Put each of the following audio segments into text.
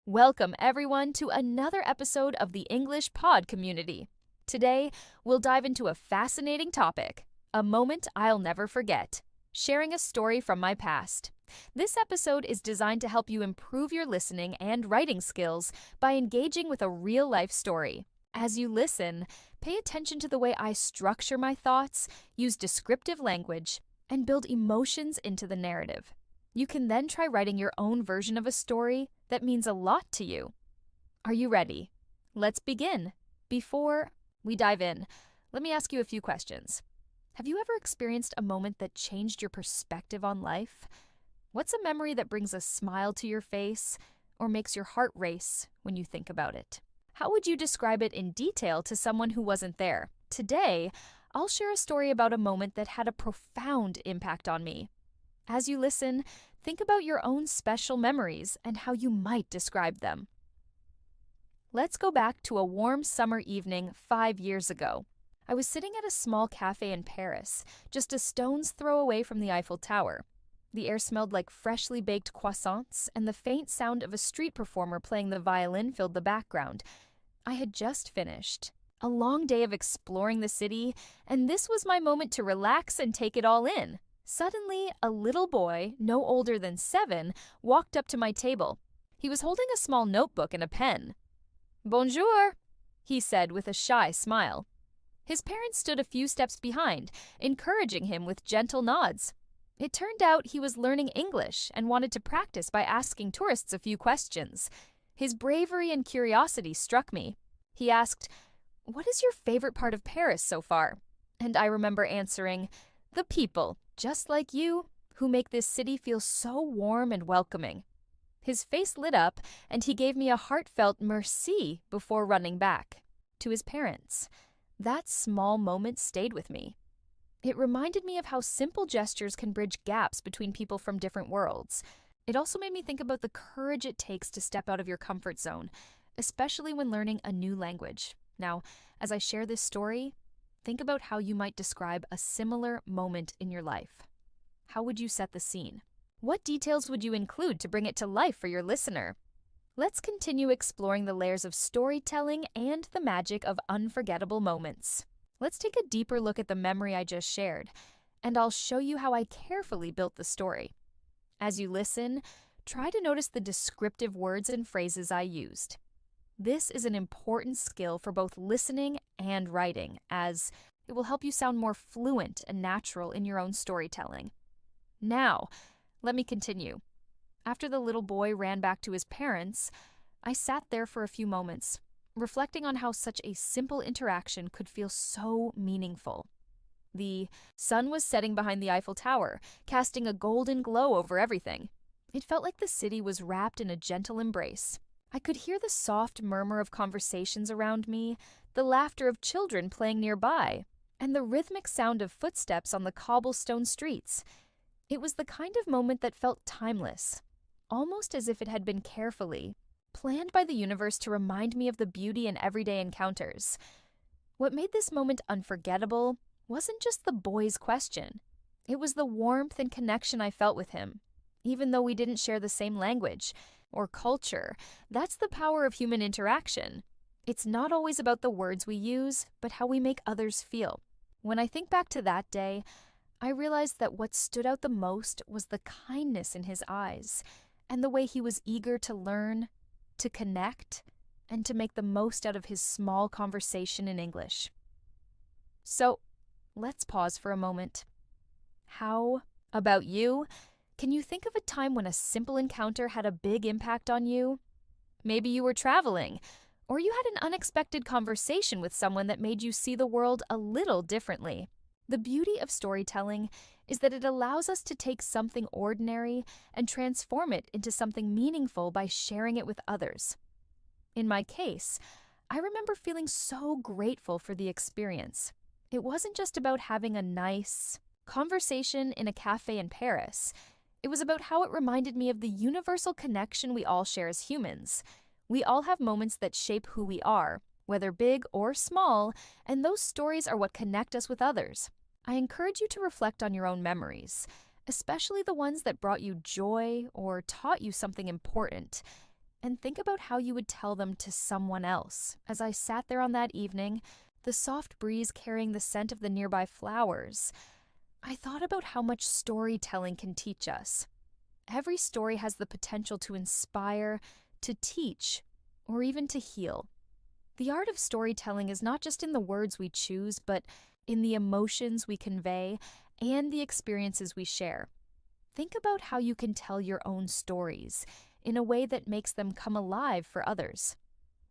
Welcome, everyone, to another episode of the English Pod community. Today, we'll dive into a fascinating topic, a moment I'll never forget, sharing a story from my past. This episode is designed to help you improve your listening and writing skills by engaging with a real-life story. As you listen, pay attention to the way I structure my thoughts, use descriptive language, and build emotions into the narrative. You can then try writing your own version of a story that means a lot to you. Are you ready? Let's begin. Before we dive in, let me ask you a few questions. Have you ever experienced a moment that changed your perspective on life? What's a memory that brings a smile to your face or makes your heart race when you think about it? How would you describe it in detail to someone who wasn't there? Today, I'll share a story about a moment that had a profound impact on me. As you listen, think about your own special memories and how you might describe them. Let's go back to a warm summer evening 5 years ago. I was sitting at a small cafe in Paris, just a stone's throw away from the Eiffel Tower. The air smelled like freshly baked croissants, and the faint sound of a street performer playing the violin filled the background. I had just finished a long day of exploring the city, and this was my moment to relax and take it all in. Suddenly, a little boy, no older than 7, walked up to my table. He was holding a small notebook and a pen. "Bonjour," he said with a shy smile. His parents stood a few steps behind, encouraging him with gentle nods. It turned out he was learning English and wanted to practice by asking tourists a few questions. His bravery and curiosity struck me. He asked, "What is your favorite part of Paris so far?" And I remember answering, "The people, just like you, who make this city feel so warm and welcoming." His face lit up, and he gave me a heartfelt merci before running back to his parents. That small moment stayed with me. It reminded me of how simple gestures can bridge gaps between people from different worlds. It also made me think about the courage it takes to step out of your comfort zone, especially when learning a new language. Now, as I share this story, think about how you might describe a similar moment in your life. How would you set the scene? What details would you include to bring it to life for your listener? Let's continue exploring the layers of storytelling and the magic of unforgettable moments. Let's take a deeper look at the memory I just shared, and I'll show you how I carefully built the story. As you listen, try to notice the descriptive words and phrases I used. This is an important skill for both listening and writing, as it will help you sound more fluent and natural in your own storytelling. Now, let me continue. After the little boy ran back to his parents, I sat there for a few moments, reflecting on how such a simple interaction could feel so meaningful. The sun was setting behind the Eiffel Tower, casting a golden glow over everything. It felt like the city was wrapped in a gentle embrace. I could hear the soft murmur of conversations around me, the laughter of children playing nearby, and the rhythmic sound of footsteps on the cobblestone streets. It was the kind of moment that felt timeless, almost as if it had been carefully planned by the universe to remind me of the beauty in everyday encounters. What made this moment unforgettable wasn't just the boy's question. It was the warmth and connection I felt with him. Even though we didn't share the same language or culture, that's the power of human interaction. It's not always about the words we use, but how we make others feel. When I think back to that day, I realized that what stood out the most was the kindness in his eyes and the way he was eager to learn, to connect, and to make the most out of his small conversation in English. So, let's pause for a moment. How about you? Can you think of a time when a simple encounter had a big impact on you? Maybe you were traveling, or you had an unexpected conversation with someone that made you see the world a little differently. The beauty of storytelling is that it allows us to take something ordinary and transform it into something meaningful by sharing it with others. In my case, I remember feeling so grateful for the experience. It wasn't just about having a nice conversation in a cafe in Paris. It was about how it reminded me of the universal connection we all share as humans. We all have moments that shape who we are, whether big or small, and those stories are what connect us with others. I encourage you to reflect on your own memories, especially the ones that brought you joy or taught you something important. and think about how you would tell them to someone else. As I sat there on that evening, the soft breeze carrying the scent of the nearby flowers, I thought about how much storytelling can teach us. Every story has the potential to inspire, to teach, or even to heal. The art of storytelling is not just in the words we choose, but in the emotions we convey and the experiences we share. Think about how you can tell your own stories in a way that makes them come alive for others.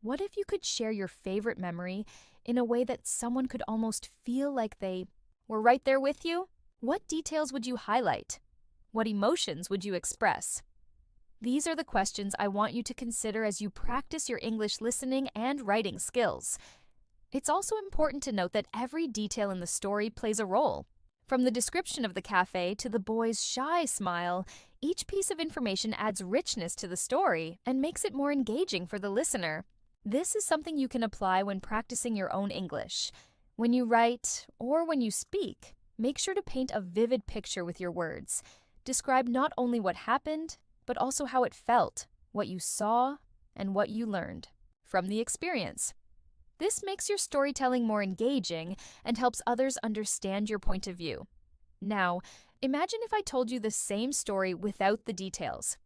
What if you could share your favorite memory in a way that someone could almost feel like they were right there with you? What details would you highlight? What emotions would you express? These are the questions I want you to consider as you practice your English listening and writing skills. It's also important to note that every detail in the story plays a role. From the description of the cafe to the boy's shy smile, each piece of information adds richness to the story and makes it more engaging for the listener. This is something you can apply when practicing your own English. When you write or when you speak, make sure to paint a vivid picture with your words. Describe not only what happened, but also how it felt, what you saw, and what you learned from the experience. This makes your storytelling more engaging and helps others understand your point of view. Now, imagine if I told you the same story without the details.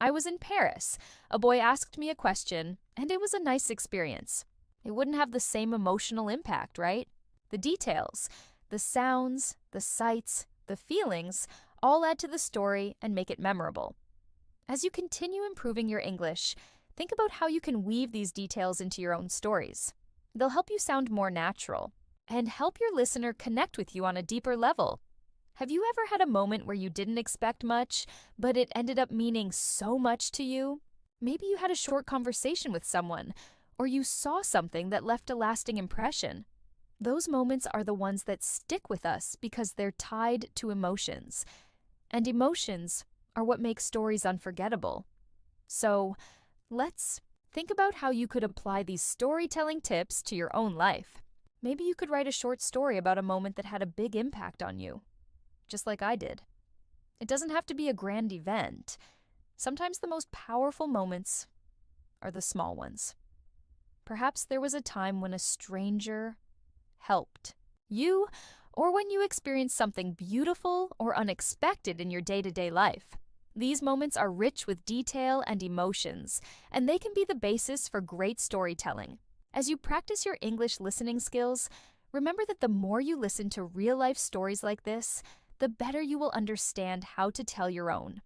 I was in Paris. A boy asked me a question, and it was a nice experience. It wouldn't have the same emotional impact, right? The details, the sounds, the sights, the feelings, all add to the story and make it memorable. As you continue improving your English, think about how you can weave these details into your own stories. They'll help you sound more natural and help your listener connect with you on a deeper level. Have you ever had a moment where you didn't expect much, but it ended up meaning so much to you? Maybe you had a short conversation with someone, or you saw something that left a lasting impression. Those moments are the ones that stick with us because they're tied to emotions. And emotions are what make stories unforgettable. So, let's think about how you could apply these storytelling tips to your own life. Maybe you could write a short story about a moment that had a big impact on you, just like I did. It doesn't have to be a grand event. Sometimes the most powerful moments are the small ones. Perhaps there was a time when a stranger helped you, or when you experienced something beautiful or unexpected in your day-to-day life. These moments are rich with detail and emotions, and they can be the basis for great storytelling. As you practice your English listening skills, remember that the more you listen to real-life stories like this, the better you will understand how to tell your own.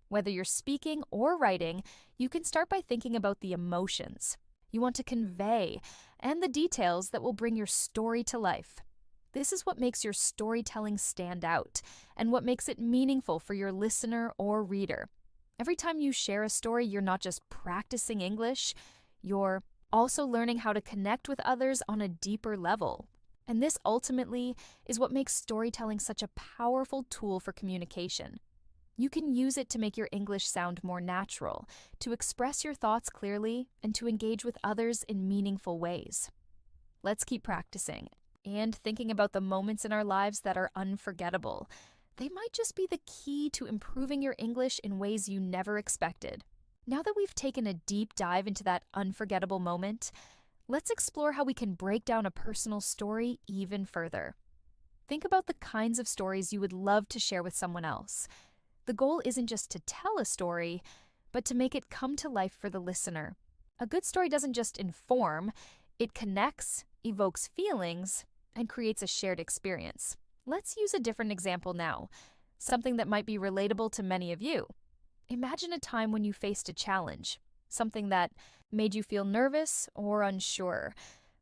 Whether you're speaking or writing, you can start by thinking about the emotions you want to convey and the details that will bring your story to life. This is what makes your storytelling stand out and what makes it meaningful for your listener or reader. Every time you share a story, you're not just practicing English, you're also learning how to connect with others on a deeper level. And this ultimately is what makes storytelling such a powerful tool for communication. You can use it to make your English sound more natural, to express your thoughts clearly, and to engage with others in meaningful ways. Let's keep practicing and thinking about the moments in our lives that are unforgettable. They might just be the key to improving your English in ways you never expected. Now that we've taken a deep dive into that unforgettable moment, let's explore how we can break down a personal story even further. Think about the kinds of stories you would love to share with someone else. The goal isn't just to tell a story, but to make it come to life for the listener. A good story doesn't just inform, it connects, evokes feelings, and creates a shared experience. Let's use a different example now, something that might be relatable to many of you. Imagine a time when you faced a challenge, something that made you feel nervous or unsure,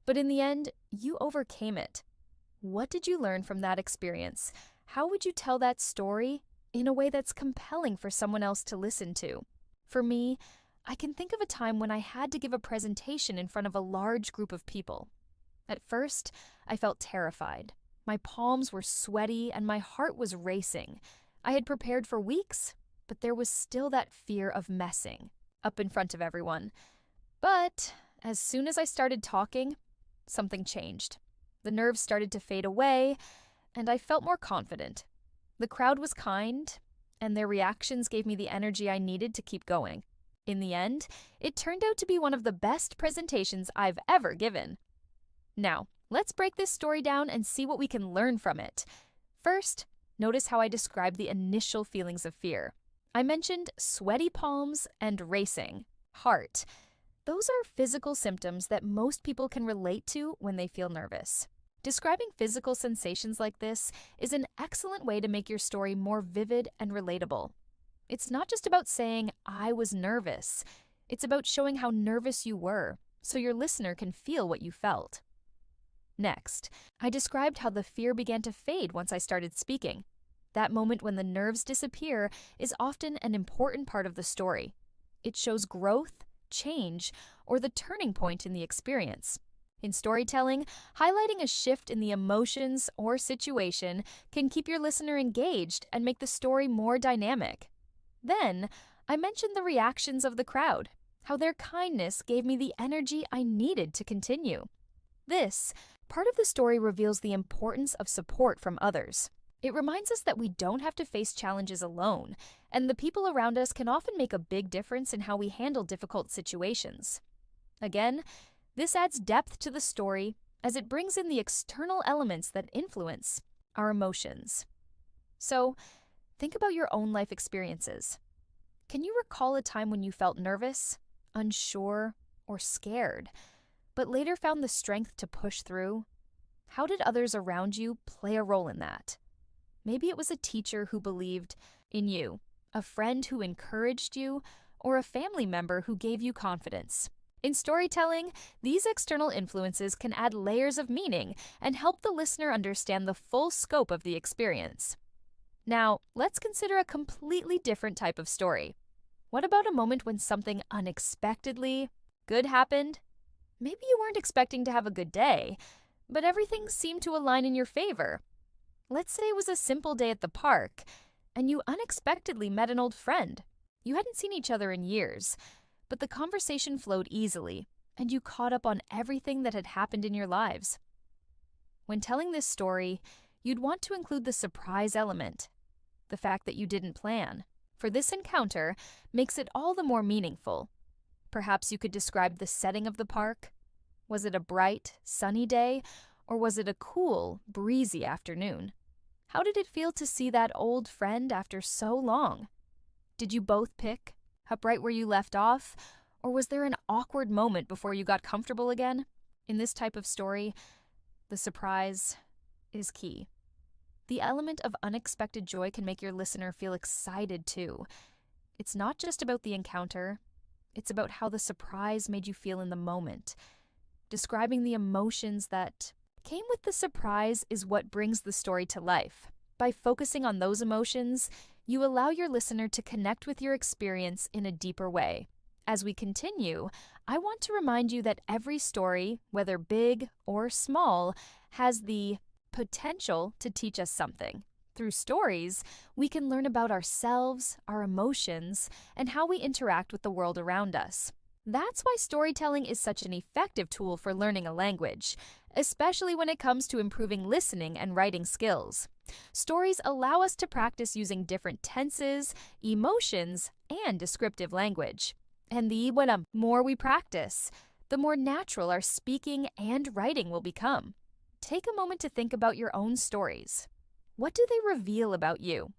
but in the end, you overcame it. What did you learn from that experience? How would you tell that story in a way that's compelling for someone else to listen to? For me, I can think of a time when I had to give a presentation in front of a large group of people. At first, I felt terrified. My palms were sweaty and my heart was racing. I had prepared for weeks, but there was still that fear of messing up in front of everyone. But as soon as I started talking, something changed. The nerves started to fade away, and I felt more confident. The crowd was kind, and their reactions gave me the energy I needed to keep going. In the end, it turned out to be one of the best presentations I've ever given. Now, let's break this story down and see what we can learn from it. First, notice how I described the initial feelings of fear. I mentioned sweaty palms and racing heart. Those are physical symptoms that most people can relate to when they feel nervous. Describing physical sensations like this is an excellent way to make your story more vivid and relatable. It's not just about saying, "I was nervous." It's about showing how nervous you were, so your listener can feel what you felt. Next, I described how the fear began to fade once I started speaking. That moment when the nerves disappear is often an important part of the story. It shows growth, change, or the turning point in the experience. In storytelling, highlighting a shift in the emotions or situation can keep your listener engaged and make the story more dynamic. Then, I mentioned the reactions of the crowd, how their kindness gave me the energy I needed to continue. This part of the story reveals the importance of support from others. It reminds us that we don't have to face challenges alone, and the people around us can often make a big difference in how we handle difficult situations. Again, this adds depth to the story as it brings in the external elements that influence our emotions. So, think about your own life experiences. Can you recall a time when you felt nervous, unsure, or scared, but later found the strength to push through? How did others around you play a role in that? Maybe it was a teacher who believed in you, a friend who encouraged you, or a family member who gave you confidence. In storytelling, these external influences can add layers of meaning and help the listener understand the full scope of the experience. Now, let's consider a completely different type of story. What about a moment when something unexpectedly good happened? Maybe you weren't expecting to have a good day, but everything seemed to align in your favor. Let's say it was a simple day at the park, and you unexpectedly met an old friend. You hadn't seen each other in years, but the conversation flowed easily, and you caught up on everything that had happened in your lives. When telling this story, you'd want to include the surprise element, the fact that you didn't plan, for this encounter makes it all the more meaningful. Perhaps you could describe the setting of the park. Was it a bright, sunny day, or was it a cool, breezy afternoon? How did it feel to see that old friend after so long? Did you both pick up right where you left off, or was there an awkward moment before you got comfortable again? In this type of story, the surprise is key. The element of unexpected joy can make your listener feel excited too. It's not just about the encounter, it's about how the surprise made you feel in the moment. Describing the emotions that came with the surprise is what brings the story to life. By focusing on those emotions, you allow your listener to connect with your experience in a deeper way. As we continue, I want to remind you that every story, whether big or small, has the potential to teach us something. Through stories, we can learn about ourselves, our emotions, and how we interact with the world around us. That's why storytelling is such an effective tool for learning a language, especially when it comes to improving listening and writing skills. Stories allow us to practice using different tenses, emotions, and descriptive language. And the more we practice, the more natural our speaking and writing will become. Take a moment to think about your own stories. What do they reveal about you?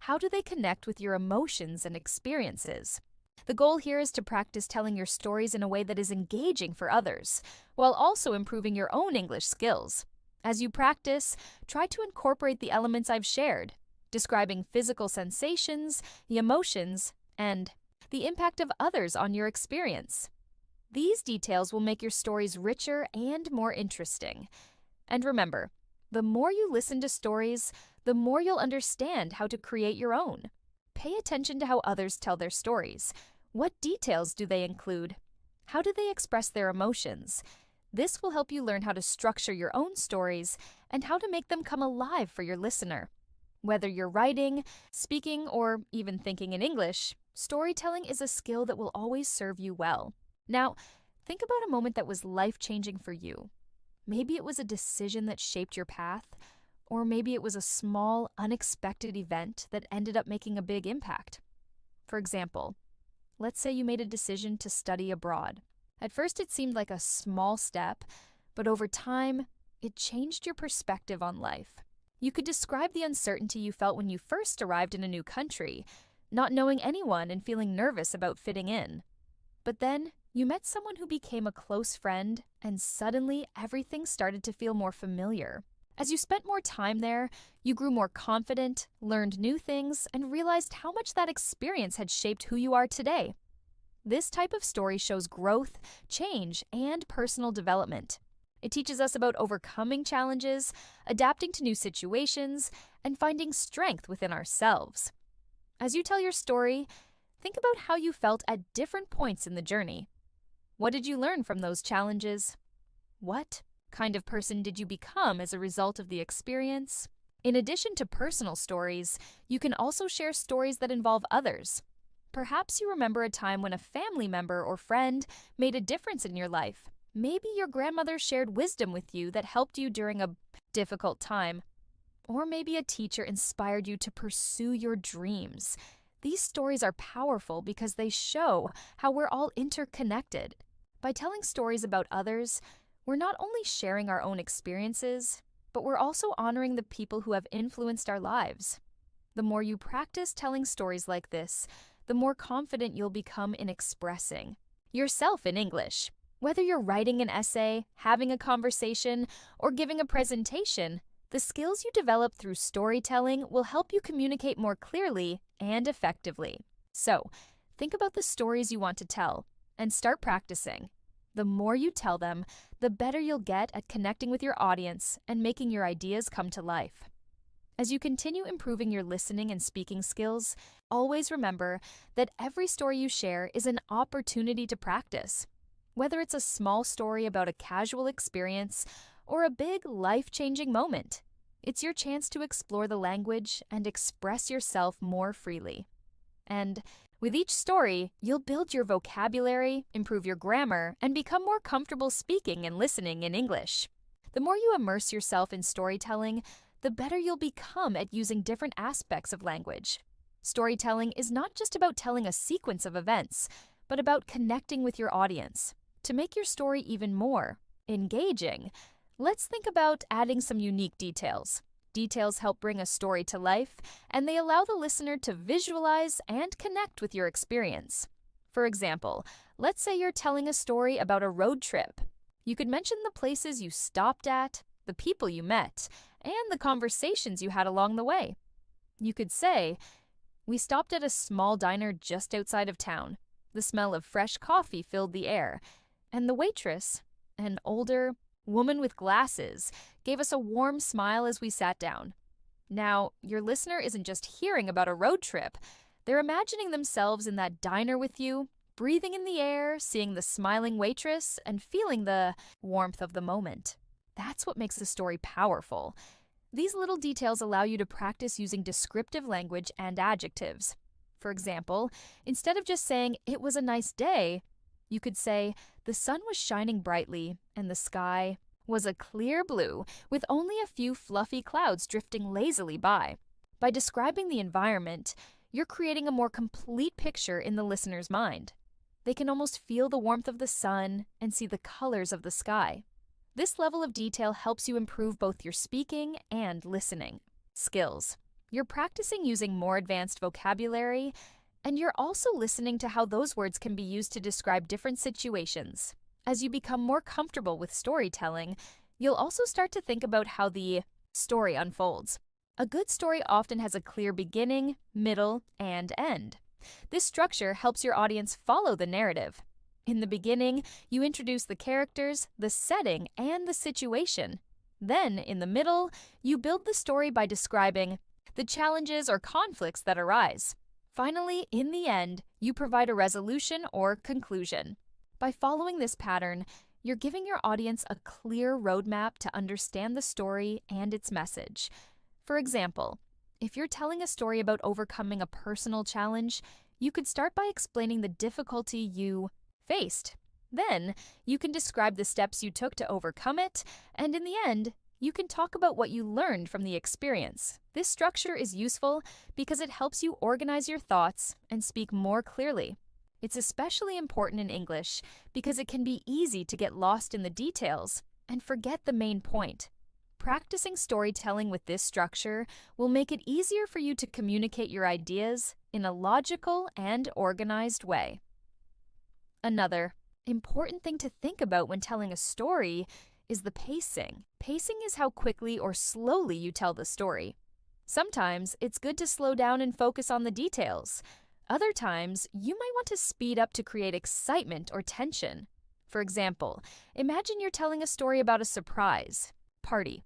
How do they connect with your emotions and experiences? The goal here is to practice telling your stories in a way that is engaging for others, while also improving your own English skills. As you practice, try to incorporate the elements I've shared, describing physical sensations, the emotions, and the impact of others on your experience. These details will make your stories richer and more interesting. And remember, the more you listen to stories, the more you'll understand how to create your own. Pay attention to how others tell their stories. What details do they include? How do they express their emotions? This will help you learn how to structure your own stories and how to make them come alive for your listener. Whether you're writing, speaking, or even thinking in English, storytelling is a skill that will always serve you well. Now, think about a moment that was life-changing for you. Maybe it was a decision that shaped your path, or maybe it was a small, unexpected event that ended up making a big impact. For example, let's say you made a decision to study abroad. At first, it seemed like a small step, but over time, it changed your perspective on life. You could describe the uncertainty you felt when you first arrived in a new country, not knowing anyone and feeling nervous about fitting in. But then, you met someone who became a close friend, and suddenly everything started to feel more familiar. As you spent more time there, you grew more confident, learned new things, and realized how much that experience had shaped who you are today. This type of story shows growth, change, and personal development. It teaches us about overcoming challenges, adapting to new situations, and finding strength within ourselves. As you tell your story, think about how you felt at different points in the journey. What did you learn from those challenges? What kind of person did you become as a result of the experience? In addition to personal stories, you can also share stories that involve others. Perhaps you remember a time when a family member or friend made a difference in your life. Maybe your grandmother shared wisdom with you that helped you during a difficult time. Or maybe a teacher inspired you to pursue your dreams. These stories are powerful because they show how we're all interconnected. By telling stories about others, we're not only sharing our own experiences, but we're also honoring the people who have influenced our lives. The more you practice telling stories like this, the more confident you'll become in expressing yourself in English. Whether you're writing an essay, having a conversation, or giving a presentation, the skills you develop through storytelling will help you communicate more clearly and effectively. So, think about the stories you want to tell and start practicing. The more you tell them, the better you'll get at connecting with your audience and making your ideas come to life. As you continue improving your listening and speaking skills, always remember that every story you share is an opportunity to practice. Whether it's a small story about a casual experience or a big, life-changing moment, it's your chance to explore the language and express yourself more freely. And with each story, you'll build your vocabulary, improve your grammar, and become more comfortable speaking and listening in English. The more you immerse yourself in storytelling, the better you'll become at using different aspects of language. Storytelling is not just about telling a sequence of events, but about connecting with your audience. To make your story even more engaging, let's think about adding some unique details. Details help bring a story to life, and they allow the listener to visualize and connect with your experience. For example, let's say you're telling a story about a road trip. You could mention the places you stopped at, the people you met, and the conversations you had along the way. You could say, "We stopped at a small diner just outside of town. The smell of fresh coffee filled the air, and the waitress, an older woman with glasses, gave us a warm smile as we sat down." Now, your listener isn't just hearing about a road trip. They're imagining themselves in that diner with you, breathing in the air, seeing the smiling waitress, and feeling the warmth of the moment. That's what makes the story powerful. These little details allow you to practice using descriptive language and adjectives. For example, instead of just saying, "It was a nice day," you could say, "The sun was shining brightly, and the sky was a clear blue with only a few fluffy clouds drifting lazily by." By describing the environment, you're creating a more complete picture in the listener's mind. They can almost feel the warmth of the sun and see the colors of the sky. This level of detail helps you improve both your speaking and listening skills. You're practicing using more advanced vocabulary, and you're also listening to how those words can be used to describe different situations. As you become more comfortable with storytelling, you'll also start to think about how the story unfolds. A good story often has a clear beginning, middle, and end. This structure helps your audience follow the narrative. In the beginning, you introduce the characters, the setting, and the situation. Then, in the middle, you build the story by describing the challenges or conflicts that arise. Finally, in the end, you provide a resolution or conclusion. By following this pattern, you're giving your audience a clear roadmap to understand the story and its message. For example, if you're telling a story about overcoming a personal challenge, you could start by explaining the difficulty you faced. Then, you can describe the steps you took to overcome it, and in the end, you can talk about what you learned from the experience. This structure is useful because it helps you organize your thoughts and speak more clearly. It's especially important in English because it can be easy to get lost in the details and forget the main point. Practicing storytelling with this structure will make it easier for you to communicate your ideas in a logical and organized way. Another important thing to think about when telling a story is the pacing. Pacing is how quickly or slowly you tell the story. Sometimes it's good to slow down and focus on the details. Other times, you might want to speed up to create excitement or tension. For example, imagine you're telling a story about a surprise party.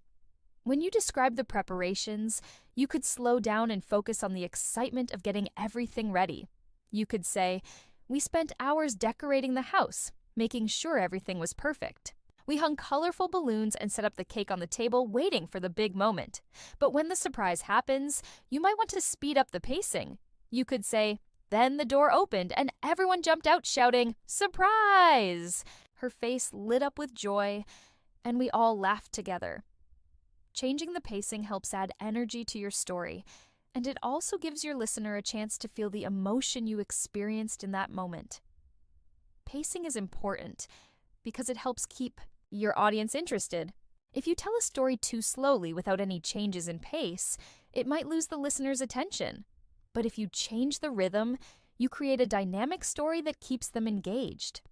When you describe the preparations, you could slow down and focus on the excitement of getting everything ready. You could say, "We spent hours decorating the house, making sure everything was perfect. We hung colorful balloons and set up the cake on the table, waiting for the big moment." But when the surprise happens, you might want to speed up the pacing. You could say, "Then the door opened and everyone jumped out shouting, 'Surprise!' Her face lit up with joy, and we all laughed together." Changing the pacing helps add energy to your story, and it also gives your listener a chance to feel the emotion you experienced in that moment. Pacing is important because it helps keep your audience interested. If you tell a story too slowly without any changes in pace, it might lose the listener's attention. But if you change the rhythm, you create a dynamic story that keeps them engaged.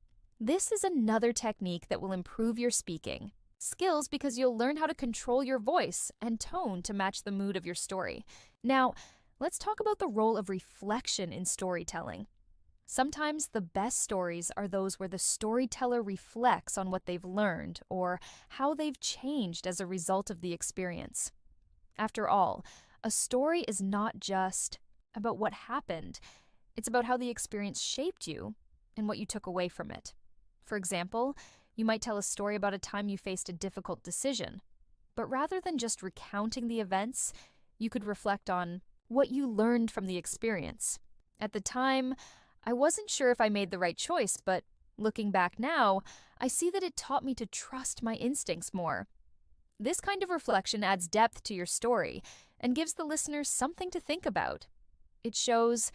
This is another technique that will improve your speaking skills because you'll learn how to control your voice and tone to match the mood of your story. Now, let's talk about the role of reflection in storytelling. Sometimes the best stories are those where the storyteller reflects on what they've learned or how they've changed as a result of the experience. After all, a story is not just about what happened, it's about how the experience shaped you and what you took away from it. For example, you might tell a story about a time you faced a difficult decision, but rather than just recounting the events, you could reflect on what you learned from the experience. At the time, I wasn't sure if I made the right choice, but looking back now, I see that it taught me to trust my instincts more. This kind of reflection adds depth to your story and gives the listeners something to think about. It shows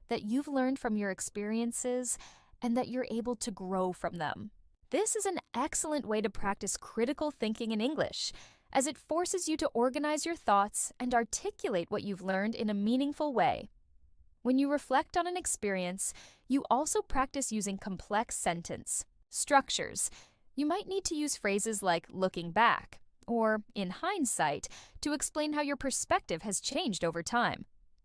that you've learned from your experiences and that you're able to grow from them. This is an excellent way to practice critical thinking in English, as it forces you to organize your thoughts and articulate what you've learned in a meaningful way. When you reflect on an experience, you also practice using complex sentence structures. You might need to use phrases like "looking back" or "in hindsight" to explain how your perspective has changed over time.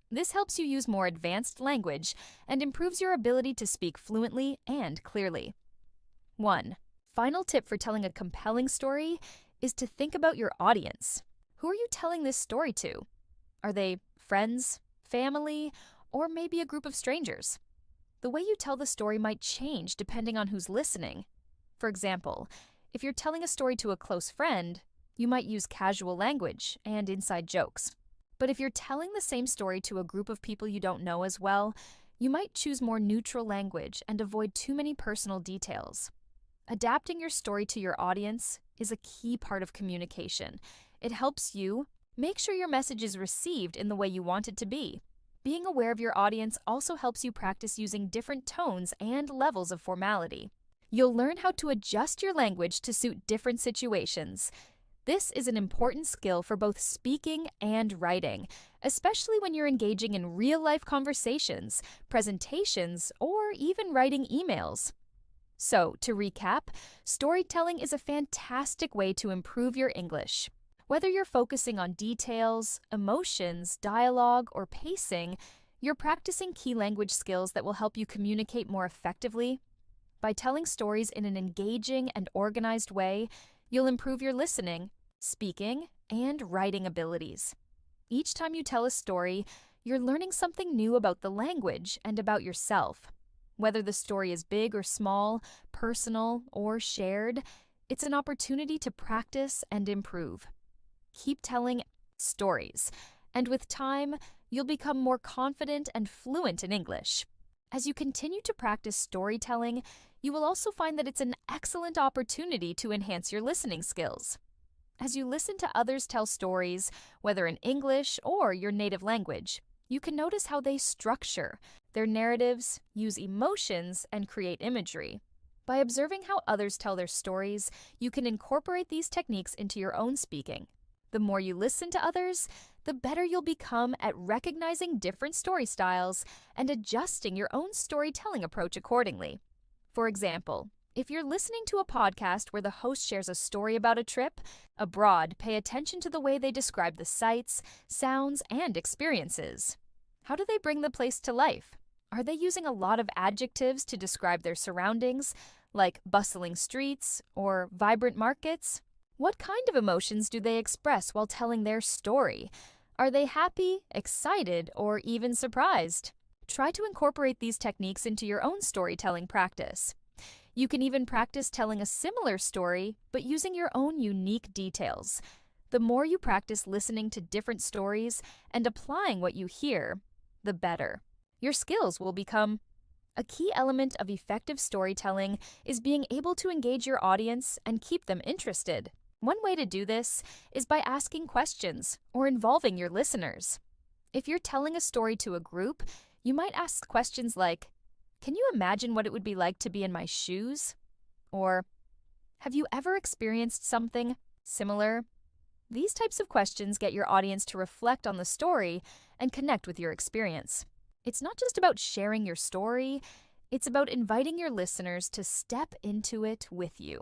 This helps you use more advanced language and improves your ability to speak fluently and clearly. 1. Final tip for telling a compelling story is to think about your audience. Who are you telling this story to? Are they friends, family, or maybe a group of strangers? The way you tell the story might change depending on who's listening. For example, if you're telling a story to a close friend, you might use casual language and inside jokes. But if you're telling the same story to a group of people you don't know as well, you might choose more neutral language and avoid too many personal details. Adapting your story to your audience is a key part of communication. It helps you make sure your message is received in the way you want it to be. Being aware of your audience also helps you practice using different tones and levels of formality. You'll learn how to adjust your language to suit different situations. This is an important skill for both speaking and writing, especially when you're engaging in real-life conversations, presentations, or even writing emails. So, to recap, storytelling is a fantastic way to improve your English. Whether you're focusing on details, emotions, dialogue, or pacing, you're practicing key language skills that will help you communicate more effectively. By telling stories in an engaging and organized way, you'll improve your listening, speaking, and writing abilities. Each time you tell a story, you're learning something new about the language and about yourself. Whether the story is big or small, personal or shared, it's an opportunity to practice and improve. Keep telling stories, and with time, you'll become more confident and fluent in English. As you continue to practice storytelling, you will also find that it's an excellent opportunity to enhance your listening skills. As you listen to others tell stories, whether in English or your native language, you can notice how they structure, Their narratives use emotions and create imagery. By observing how others tell their stories, you can incorporate these techniques into your own speaking. The more you listen to others, the better you'll become at recognizing different story styles and adjusting your own storytelling approach accordingly. For example, if you're listening to a podcast where the host shares a story about a trip abroad, pay attention to the way they describe the sights, sounds, and experiences. How do they bring the place to life? Are they using a lot of adjectives to describe their surroundings, like bustling streets or vibrant markets? What kind of emotions do they express while telling their story? Are they happy, excited, or even surprised? Try to incorporate these techniques into your own storytelling practice. You can even practice telling a similar story, but using your own unique details. The more you practice listening to different stories and applying what you hear, the better. Your skills will become. A key element of effective storytelling is being able to engage your audience and keep them interested. One way to do this is by asking questions or involving your listeners. If you're telling a story to a group, you might ask questions like, "Can you imagine what it would be like to be in my shoes?" Or, "Have you ever experienced something similar?" These types of questions get your audience to reflect on the story and connect with your experience. It's not just about sharing your story, it's about inviting your listeners to step into it with you.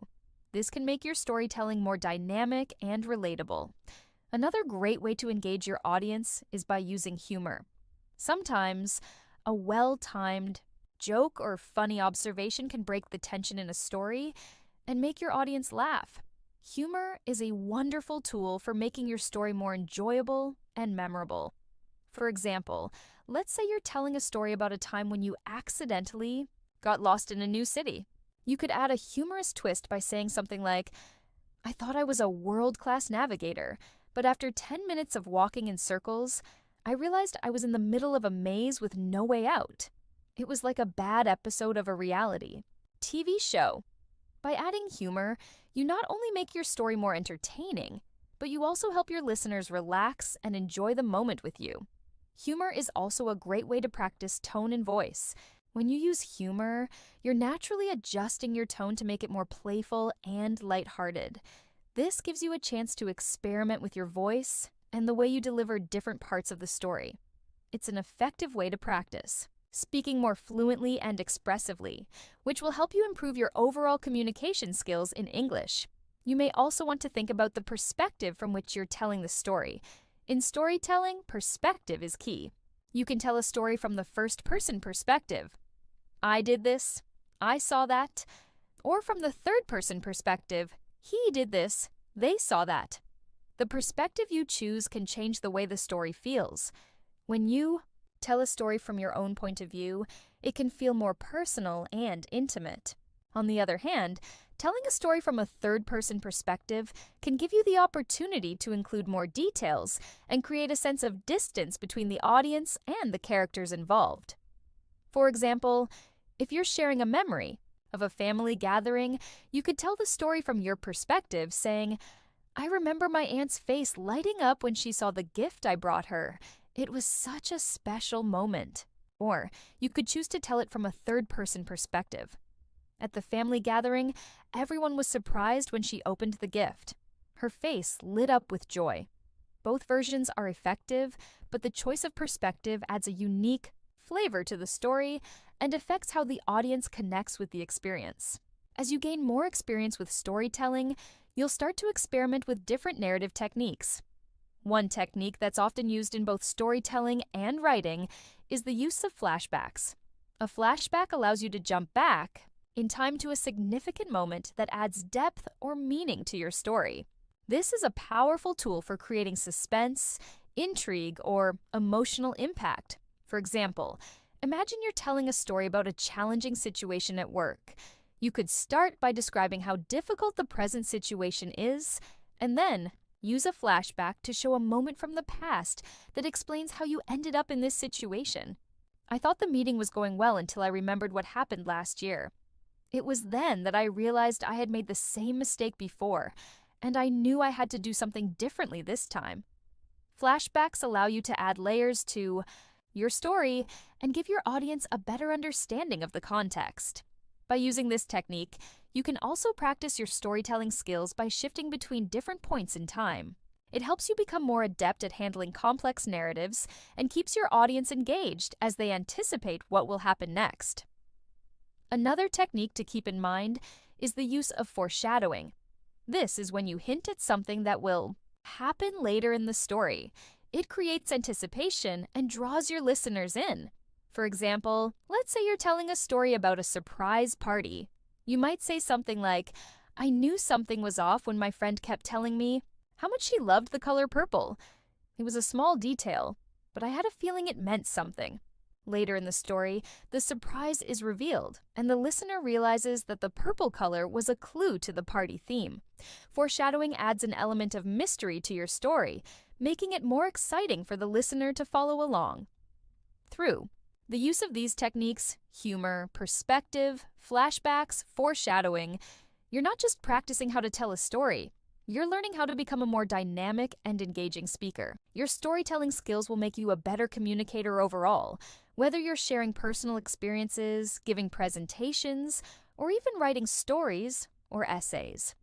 This can make your storytelling more dynamic and relatable. Another great way to engage your audience is by using humor. Sometimes, a well-timed joke or funny observation can break the tension in a story and make your audience laugh. Humor is a wonderful tool for making your story more enjoyable and memorable. For example, let's say you're telling a story about a time when you accidentally got lost in a new city. You could add a humorous twist by saying something like, "I thought I was a world-class navigator, but after 10 minutes of walking in circles, I realized I was in the middle of a maze with no way out. It was like a bad episode of a reality TV show." By adding humor, you not only make your story more entertaining, but you also help your listeners relax and enjoy the moment with you. Humor is also a great way to practice tone and voice. When you use humor, you're naturally adjusting your tone to make it more playful and lighthearted. This gives you a chance to experiment with your voice and the way you deliver different parts of the story. It's an effective way to practice speaking more fluently and expressively, which will help you improve your overall communication skills in English. You may also want to think about the perspective from which you're telling the story. In storytelling, perspective is key. You can tell a story from the first-person perspective. "I did this," "I saw that," or from the third-person perspective, "He did this," "They saw that." The perspective you choose can change the way the story feels. When you tell a story from your own point of view, it can feel more personal and intimate. On the other hand, telling a story from a third-person perspective can give you the opportunity to include more details and create a sense of distance between the audience and the characters involved. For example, if you're sharing a memory of a family gathering, you could tell the story from your perspective, saying, "I remember my aunt's face lighting up when she saw the gift I brought her. It was such a special moment." Or you could choose to tell it from a third-person perspective. At the family gathering, everyone was surprised when she opened the gift. Her face lit up with joy. Both versions are effective, but the choice of perspective adds a unique flavor to the story and affects how the audience connects with the experience. As you gain more experience with storytelling, you'll start to experiment with different narrative techniques. One technique that's often used in both storytelling and writing is the use of flashbacks. A flashback allows you to jump back in time to a significant moment that adds depth or meaning to your story. This is a powerful tool for creating suspense, intrigue, or emotional impact. For example, imagine you're telling a story about a challenging situation at work. You could start by describing how difficult the present situation is, and then use a flashback to show a moment from the past that explains how you ended up in this situation. "I thought the meeting was going well until I remembered what happened last year. It was then that I realized I had made the same mistake before, and I knew I had to do something differently this time." Flashbacks allow you to add layers to your story, and give your audience a better understanding of the context. By using this technique, you can also practice your storytelling skills by shifting between different points in time. It helps you become more adept at handling complex narratives and keeps your audience engaged as they anticipate what will happen next. Another technique to keep in mind is the use of foreshadowing. This is when you hint at something that will happen later in the story. It creates anticipation and draws your listeners in. For example, let's say you're telling a story about a surprise party. You might say something like, "I knew something was off when my friend kept telling me how much she loved the color purple. It was a small detail, but I had a feeling it meant something." Later in the story, the surprise is revealed, and the listener realizes that the purple color was a clue to the party theme. Foreshadowing adds an element of mystery to your story, making it more exciting for the listener to follow along. Through the use of these techniques, humor, perspective, flashbacks, foreshadowing, you're not just practicing how to tell a story, you're learning how to become a more dynamic and engaging speaker. Your storytelling skills will make you a better communicator overall, whether you're sharing personal experiences, giving presentations, or even writing stories or essays.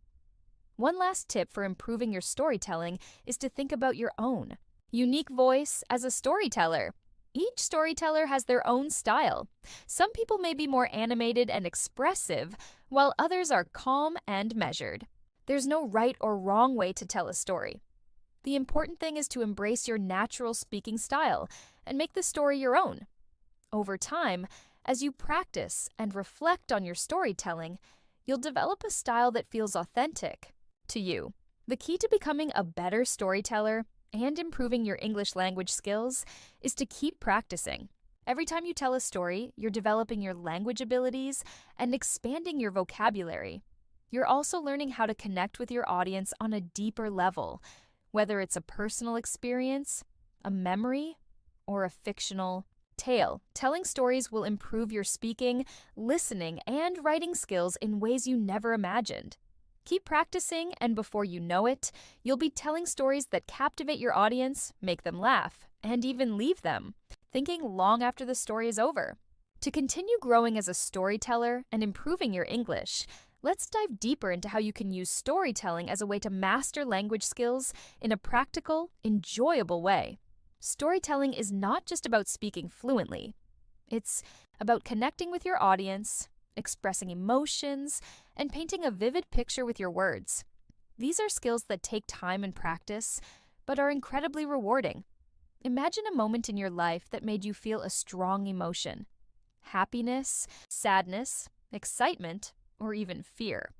One last tip for improving your storytelling is to think about your own unique voice as a storyteller. Each storyteller has their own style. Some people may be more animated and expressive, while others are calm and measured. There's no right or wrong way to tell a story. The important thing is to embrace your natural speaking style and make the story your own. Over time, as you practice and reflect on your storytelling, you'll develop a style that feels authentic to you. The key to becoming a better storyteller and improving your English language skills is to keep practicing. Every time you tell a story, you're developing your language abilities and expanding your vocabulary. You're also learning how to connect with your audience on a deeper level, whether it's a personal experience, a memory, or a fictional tale. Telling stories will improve your speaking, listening, and writing skills in ways you never imagined. Keep practicing, and before you know it, you'll be telling stories that captivate your audience, make them laugh, and even leave them thinking long after the story is over. To continue growing as a storyteller and improving your English, let's dive deeper into how you can use storytelling as a way to master language skills in a practical, enjoyable way. Storytelling is not just about speaking fluently. It's about connecting with your audience, expressing emotions, and painting a vivid picture with your words. These are skills that take time and practice, but are incredibly rewarding. Imagine a moment in your life that made you feel a strong emotion: happiness, sadness, excitement, or even fear.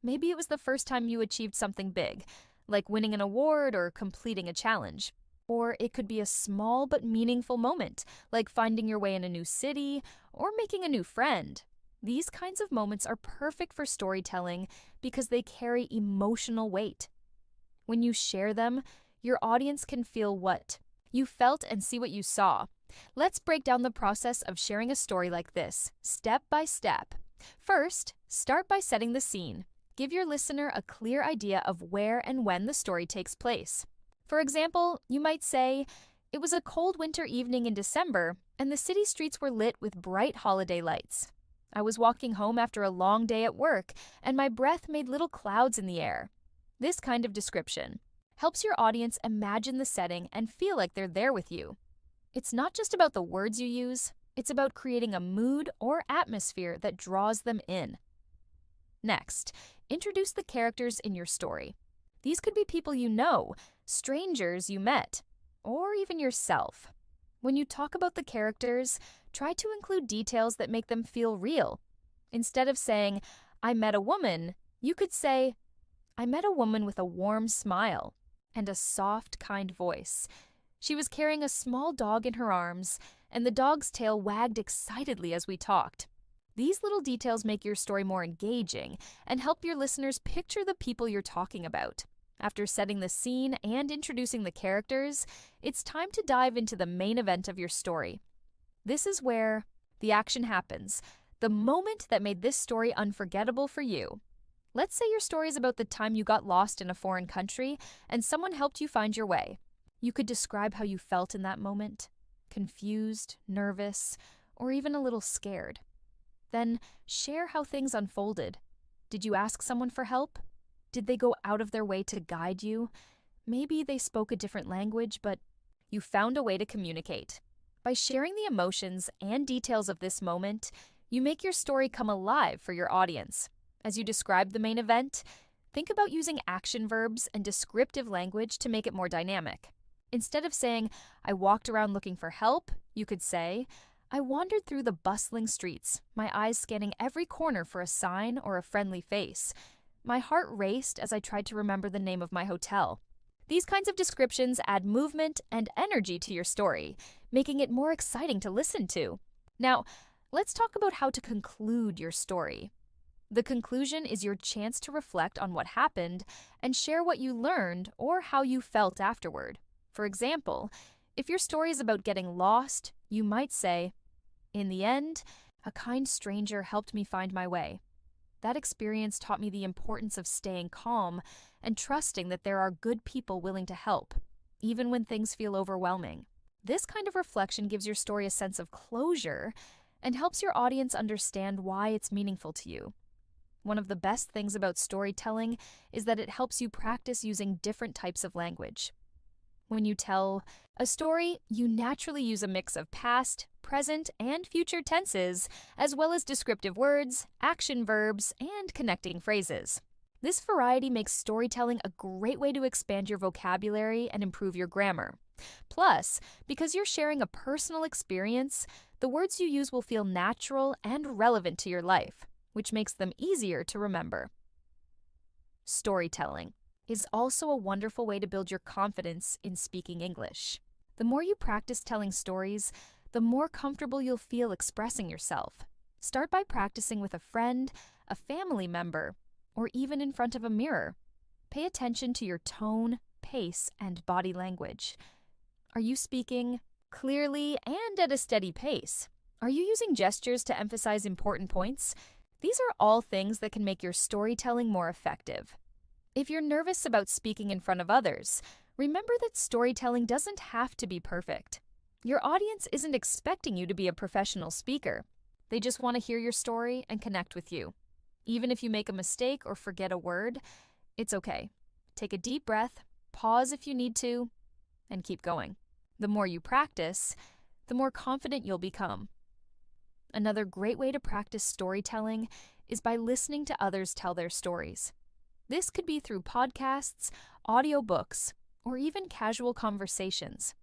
Maybe it was the first time you achieved something big, like winning an award or completing a challenge. Or it could be a small but meaningful moment, like finding your way in a new city or making a new friend. These kinds of moments are perfect for storytelling because they carry emotional weight. When you share them, your audience can feel what you felt and see what you saw. Let's break down the process of sharing a story like this, step by step. First, start by setting the scene. Give your listener a clear idea of where and when the story takes place. For example, you might say, "It was a cold winter evening in December, and the city streets were lit with bright holiday lights. I was walking home after a long day at work, and my breath made little clouds in the air." This kind of description helps your audience imagine the setting and feel like they're there with you. It's not just about the words you use, it's about creating a mood or atmosphere that draws them in. Next, introduce the characters in your story. These could be people you know, strangers you met, or even yourself. When you talk about the characters, try to include details that make them feel real. Instead of saying, "I met a woman," you could say, "I met a woman with a warm smile and a soft, kind voice. She was carrying a small dog in her arms, and the dog's tail wagged excitedly as we talked." These little details make your story more engaging and help your listeners picture the people you're talking about. After setting the scene and introducing the characters, it's time to dive into the main event of your story. This is where the action happens, the moment that made this story unforgettable for you. Let's say your story is about the time you got lost in a foreign country and someone helped you find your way. You could describe how you felt in that moment. confused, nervous, or even a little scared. Then share how things unfolded. Did you ask someone for help? Did they go out of their way to guide you? Maybe they spoke a different language, but you found a way to communicate. By sharing the emotions and details of this moment, you make your story come alive for your audience. As you describe the main event, think about using action verbs and descriptive language to make it more dynamic. Instead of saying, "I walked around looking for help," you could say, "I wandered through the bustling streets, my eyes scanning every corner for a sign or a friendly face. My heart raced as I tried to remember the name of my hotel." These kinds of descriptions add movement and energy to your story, making it more exciting to listen to. Now, let's talk about how to conclude your story. The conclusion is your chance to reflect on what happened and share what you learned or how you felt afterward. For example, if your story is about getting lost, you might say, "In the end, a kind stranger helped me find my way. That experience taught me the importance of staying calm and trusting that there are good people willing to help, even when things feel overwhelming." This kind of reflection gives your story a sense of closure and helps your audience understand why it's meaningful to you. One of the best things about storytelling is that it helps you practice using different types of language. When you tell a story, you naturally use a mix of past, present, and future tenses, as well as descriptive words, action verbs, and connecting phrases. This variety makes storytelling a great way to expand your vocabulary and improve your grammar. Plus, because you're sharing a personal experience, the words you use will feel natural and relevant to your life, which makes them easier to remember. Storytelling is also a wonderful way to build your confidence in speaking English. The more you practice telling stories, the more comfortable you'll feel expressing yourself. Start by practicing with a friend, a family member, or even in front of a mirror. Pay attention to your tone, pace, and body language. Are you speaking clearly and at a steady pace? Are you using gestures to emphasize important points? These are all things that can make your storytelling more effective. If you're nervous about speaking in front of others, remember that storytelling doesn't have to be perfect. Your audience isn't expecting you to be a professional speaker. They just want to hear your story and connect with you. Even if you make a mistake or forget a word, it's okay. Take a deep breath, pause if you need to, and keep going. The more you practice, the more confident you'll become. Another great way to practice storytelling is by listening to others tell their stories. This could be through podcasts, audiobooks, or even casual conversations.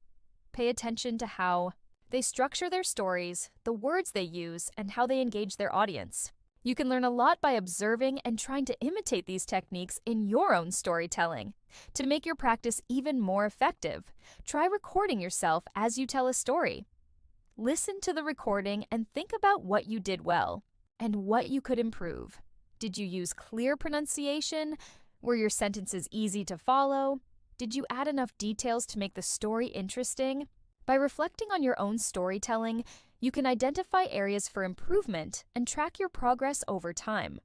Pay attention to how they structure their stories, the words they use, and how they engage their audience. You can learn a lot by observing and trying to imitate these techniques in your own storytelling. To make your practice even more effective, try recording yourself as you tell a story. Listen to the recording and think about what you did well and what you could improve. Did you use clear pronunciation? Were your sentences easy to follow? Did you add enough details to make the story interesting? By reflecting on your own storytelling, you can identify areas for improvement and track your progress over time.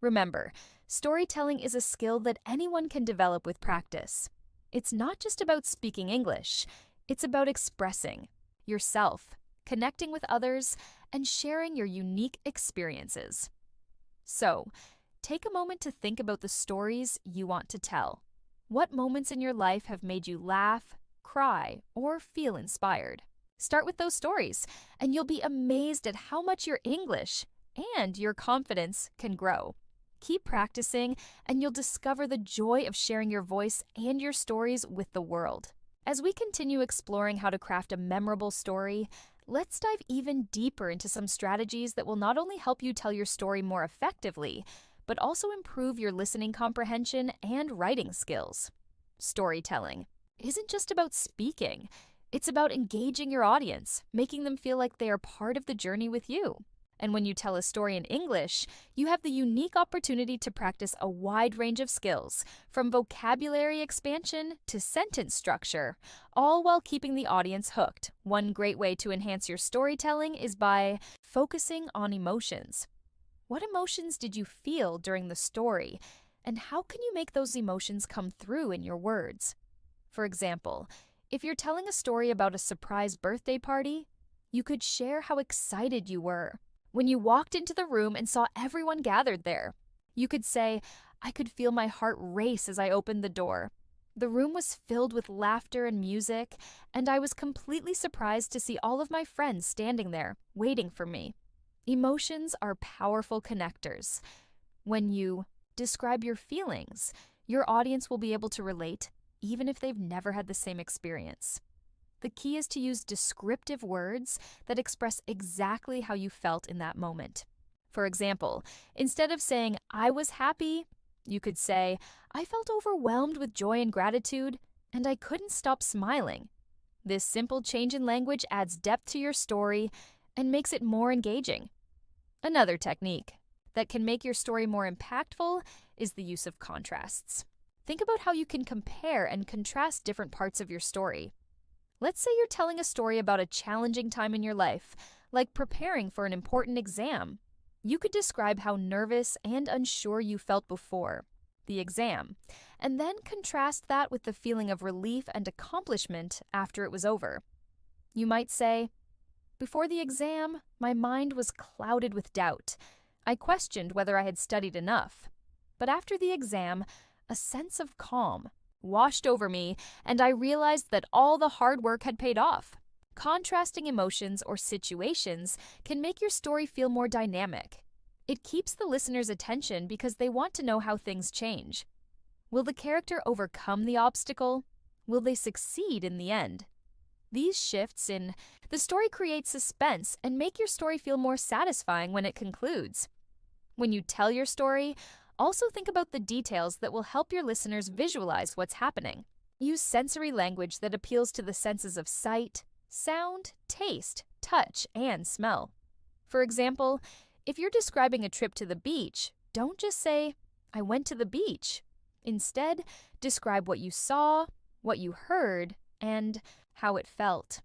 Remember, storytelling is a skill that anyone can develop with practice. It's not just about speaking English, it's about expressing yourself, connecting with others, and sharing your unique experiences. So, take a moment to think about the stories you want to tell. What moments in your life have made you laugh, cry, or feel inspired? Start with those stories, and you'll be amazed at how much your English and your confidence can grow. Keep practicing, and you'll discover the joy of sharing your voice and your stories with the world. As we continue exploring how to craft a memorable story, let's dive even deeper into some strategies that will not only help you tell your story more effectively, but also improve your listening comprehension and writing skills. Storytelling isn't just about speaking. It's about engaging your audience, making them feel like they are part of the journey with you. And when you tell a story in English, you have the unique opportunity to practice a wide range of skills, from vocabulary expansion to sentence structure, all while keeping the audience hooked. One great way to enhance your storytelling is by focusing on emotions. What emotions did you feel during the story, and how can you make those emotions come through in your words? For example, If you're telling a story about a surprise birthday party, you could share how excited you were when you walked into the room and saw everyone gathered there. You could say, "I could feel my heart race as I opened the door. The room was filled with laughter and music, and I was completely surprised to see all of my friends standing there, waiting for me." Emotions are powerful connectors. When you describe your feelings, your audience will be able to relate, even if they've never had the same experience. The key is to use descriptive words that express exactly how you felt in that moment. For example, instead of saying, "I was happy," you could say, "I felt overwhelmed with joy and gratitude, and I couldn't stop smiling." This simple change in language adds depth to your story and makes it more engaging. Another technique that can make your story more impactful is the use of contrasts. Think about how you can compare and contrast different parts of your story. Let's say you're telling a story about a challenging time in your life, like preparing for an important exam. You could describe how nervous and unsure you felt before the exam, and then contrast that with the feeling of relief and accomplishment after it was over. You might say, "Before the exam, my mind was clouded with doubt. I questioned whether I had studied enough. But after the exam, a sense of calm washed over me, and I realized that all the hard work had paid off." Contrasting emotions or situations can make your story feel more dynamic. It keeps the listener's attention because they want to know how things change. Will the character overcome the obstacle? Will they succeed in the end? These shifts in the story create suspense and make your story feel more satisfying when it concludes. When you tell your story, also think about the details that will help your listeners visualize what's happening. Use sensory language that appeals to the senses of sight, sound, taste, touch, and smell. For example, if you're describing a trip to the beach, don't just say, "I went to the beach." Instead, describe what you saw, what you heard, and how it felt.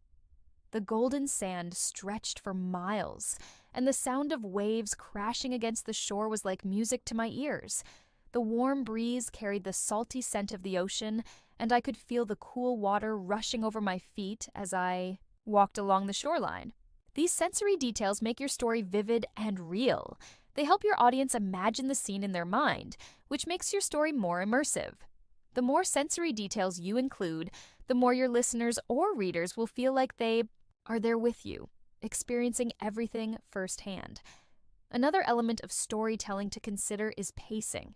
The golden sand stretched for miles, and the sound of waves crashing against the shore was like music to my ears. The warm breeze carried the salty scent of the ocean, and I could feel the cool water rushing over my feet as I walked along the shoreline. These sensory details make your story vivid and real. They help your audience imagine the scene in their mind, which makes your story more immersive. The more sensory details you include, the more your listeners or readers will feel like they are there with you, experiencing everything firsthand. Another element of storytelling to consider is pacing.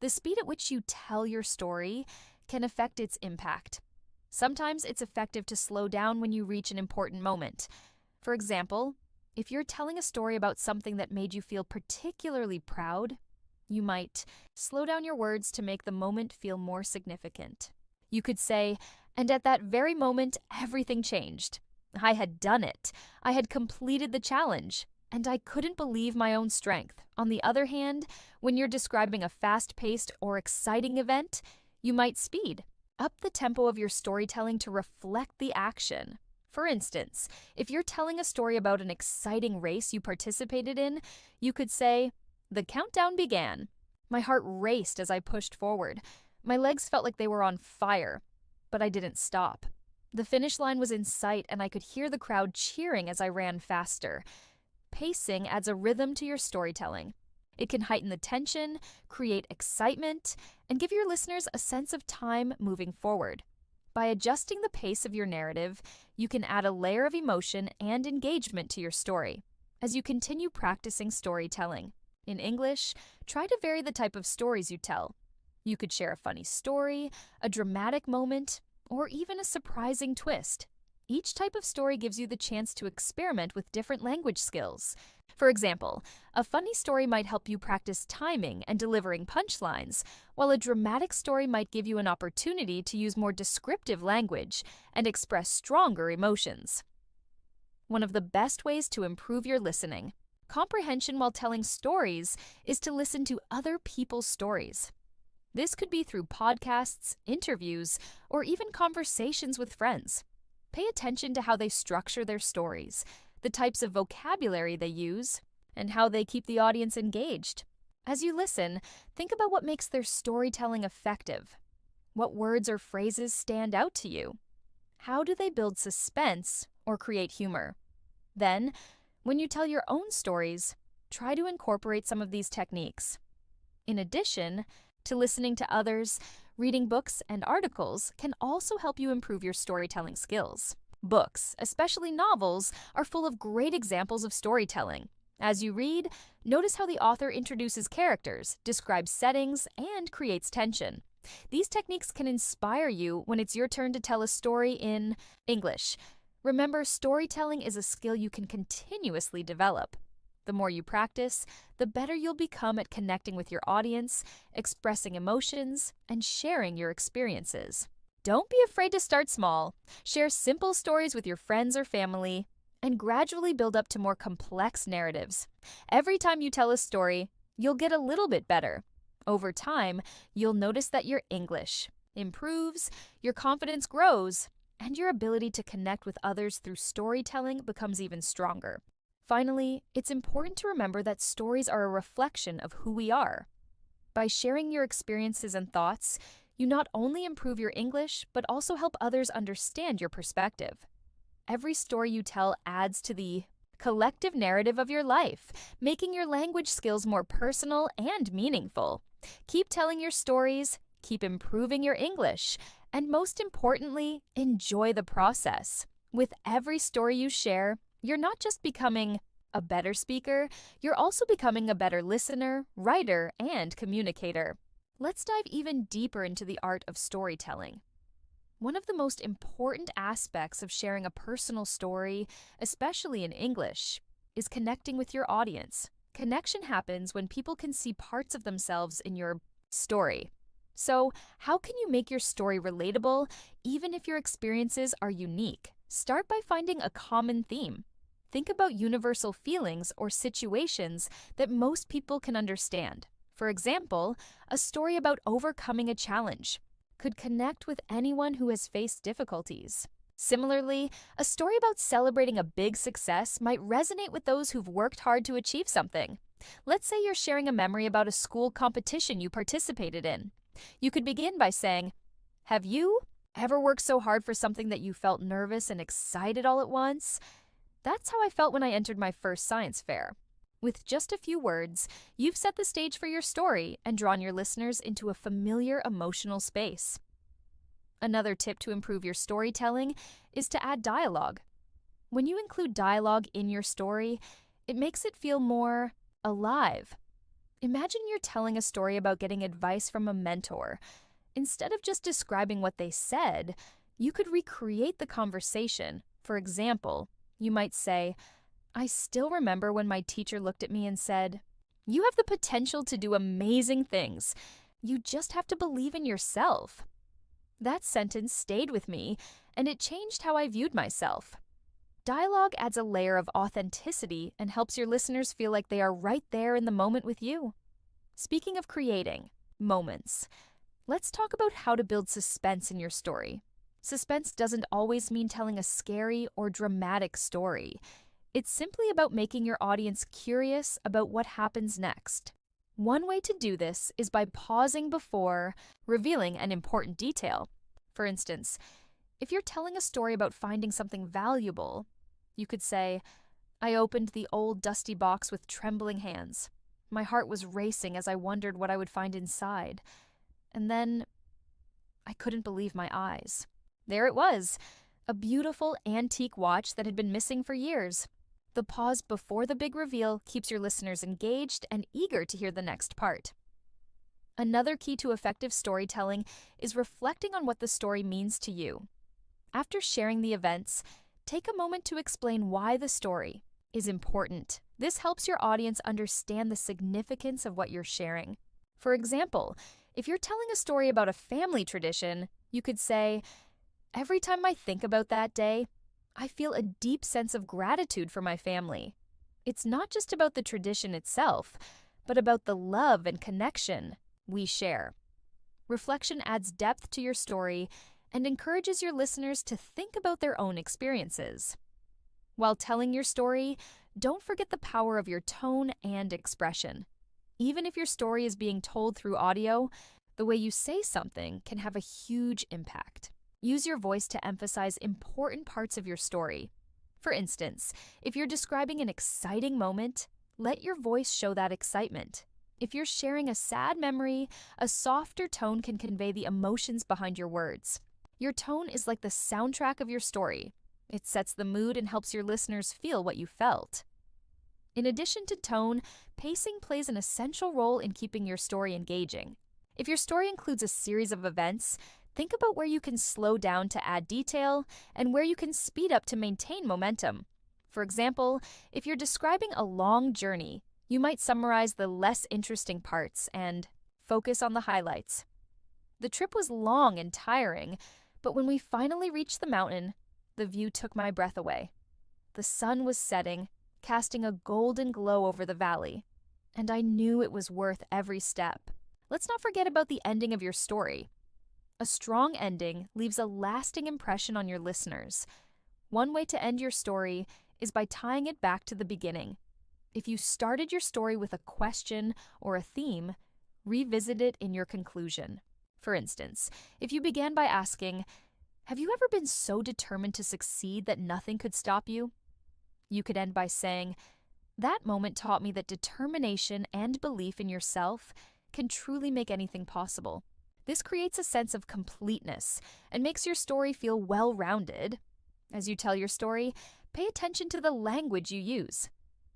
The speed at which you tell your story can affect its impact. Sometimes it's effective to slow down when you reach an important moment. For example, if you're telling a story about something that made you feel particularly proud, you might slow down your words to make the moment feel more significant. You could say, "And at that very moment, everything changed. I had done it. I had completed the challenge, and I couldn't believe my own strength." On the other hand, when you're describing a fast-paced or exciting event, you might speed up the tempo of your storytelling to reflect the action. For instance, if you're telling a story about an exciting race you participated in, you could say, "The countdown began. My heart raced as I pushed forward. My legs felt like they were on fire, but I didn't stop. The finish line was in sight, and I could hear the crowd cheering as I ran faster." Pacing adds a rhythm to your storytelling. It can heighten the tension, create excitement, and give your listeners a sense of time moving forward. By adjusting the pace of your narrative, you can add a layer of emotion and engagement to your story. As you continue practicing storytelling in English, try to vary the type of stories you tell. You could share a funny story, a dramatic moment, or even a surprising twist. Each type of story gives you the chance to experiment with different language skills. For example, a funny story might help you practice timing and delivering punchlines, while a dramatic story might give you an opportunity to use more descriptive language and express stronger emotions. One of the best ways to improve your listening comprehension while telling stories is to listen to other people's stories. This could be through podcasts, interviews, or even conversations with friends. Pay attention to how they structure their stories, the types of vocabulary they use, and how they keep the audience engaged. As you listen, think about what makes their storytelling effective. What words or phrases stand out to you? how do they build suspense or create humor? Then, when you tell your own stories, try to incorporate some of these techniques. In addition to listening to others, reading books and articles can also help you improve your storytelling skills. Books, especially novels, are full of great examples of storytelling. As you read, notice how the author introduces characters, describes settings, and creates tension. These techniques can inspire you when it's your turn to tell a story in English. Remember, storytelling is a skill you can continuously develop. The more you practice, the better you'll become at connecting with your audience, expressing emotions, and sharing your experiences. Don't be afraid to start small. Share simple stories with your friends or family, and gradually build up to more complex narratives. Every time you tell a story, you'll get a little bit better. Over time, you'll notice that your English improves, your confidence grows, and your ability to connect with others through storytelling becomes even stronger. Finally, it's important to remember that stories are a reflection of who we are. By sharing your experiences and thoughts, you not only improve your English, but also help others understand your perspective. Every story you tell adds to the collective narrative of your life, making your language skills more personal and meaningful. Keep telling your stories, keep improving your English, and most importantly, enjoy the process. With every story you share, you're not just becoming a better speaker, you're also becoming a better listener, writer, and communicator. Let's dive even deeper into the art of storytelling. One of the most important aspects of sharing a personal story, especially in English, is connecting with your audience. Connection happens when people can see parts of themselves in your story. So, how can you make your story relatable, even if your experiences are unique? Start by finding a common theme. Think about universal feelings or situations that most people can understand. For example, a story about overcoming a challenge could connect with anyone who has faced difficulties. Similarly, a story about celebrating a big success might resonate with those who've worked hard to achieve something. Let's say you're sharing a memory about a school competition you participated in. You could begin by saying, "Have you ever worked so hard for something that you felt nervous and excited all at once? That's how I felt when I entered my first science fair." With just a few words, you've set the stage for your story and drawn your listeners into a familiar emotional space. Another tip to improve your storytelling is to add dialogue. When you include dialogue in your story, it makes it feel more alive. Imagine you're telling a story about getting advice from a mentor. Instead of just describing what they said, you could recreate the conversation. For example, you might say, "I still remember when my teacher looked at me and said, 'You have the potential to do amazing things. You just have to believe in yourself.' That sentence stayed with me, and it changed how I viewed myself." Dialogue adds a layer of authenticity and helps your listeners feel like they are right there in the moment with you. Speaking of creating moments, let's talk about how to build suspense in your story. Suspense doesn't always mean telling a scary or dramatic story. It's simply about making your audience curious about what happens next. One way to do this is by pausing before revealing an important detail. For instance, if you're telling a story about finding something valuable, you could say, "I opened the old dusty box with trembling hands. My heart was racing as I wondered what I would find inside. And then I couldn't believe my eyes. There it was, a beautiful antique watch that had been missing for years." The pause before the big reveal keeps your listeners engaged and eager to hear the next part. Another key to effective storytelling is reflecting on what the story means to you. After sharing the events, take a moment to explain why the story is important. This helps your audience understand the significance of what you're sharing. For example, if you're telling a story about a family tradition, you could say, "Every time I think about that day, I feel a deep sense of gratitude for my family. It's not just about the tradition itself, but about the love and connection we share." Reflection adds depth to your story and encourages your listeners to think about their own experiences. While telling your story, don't forget the power of your tone and expression. Even if your story is being told through audio, the way you say something can have a huge impact. Use your voice to emphasize important parts of your story. For instance, if you're describing an exciting moment, let your voice show that excitement. If you're sharing a sad memory, a softer tone can convey the emotions behind your words. Your tone is like the soundtrack of your story. It sets the mood and helps your listeners feel what you felt. In addition to tone, pacing plays an essential role in keeping your story engaging. If your story includes a series of events, think about where you can slow down to add detail and where you can speed up to maintain momentum. For example, if you're describing a long journey, you might summarize the less interesting parts and focus on the highlights. The trip was long and tiring, but when we finally reached the mountain, the view took my breath away. The sun was setting, casting a golden glow over the valley, and I knew it was worth every step. Let's not forget about the ending of your story. A strong ending leaves a lasting impression on your listeners. One way to end your story is by tying it back to the beginning. If you started your story with a question or a theme, revisit it in your conclusion. For instance, if you began by asking, "Have you ever been so determined to succeed that nothing could stop you?" You could end by saying, "That moment taught me that determination and belief in yourself can truly make anything possible." This creates a sense of completeness and makes your story feel well-rounded. As you tell your story, pay attention to the language you use.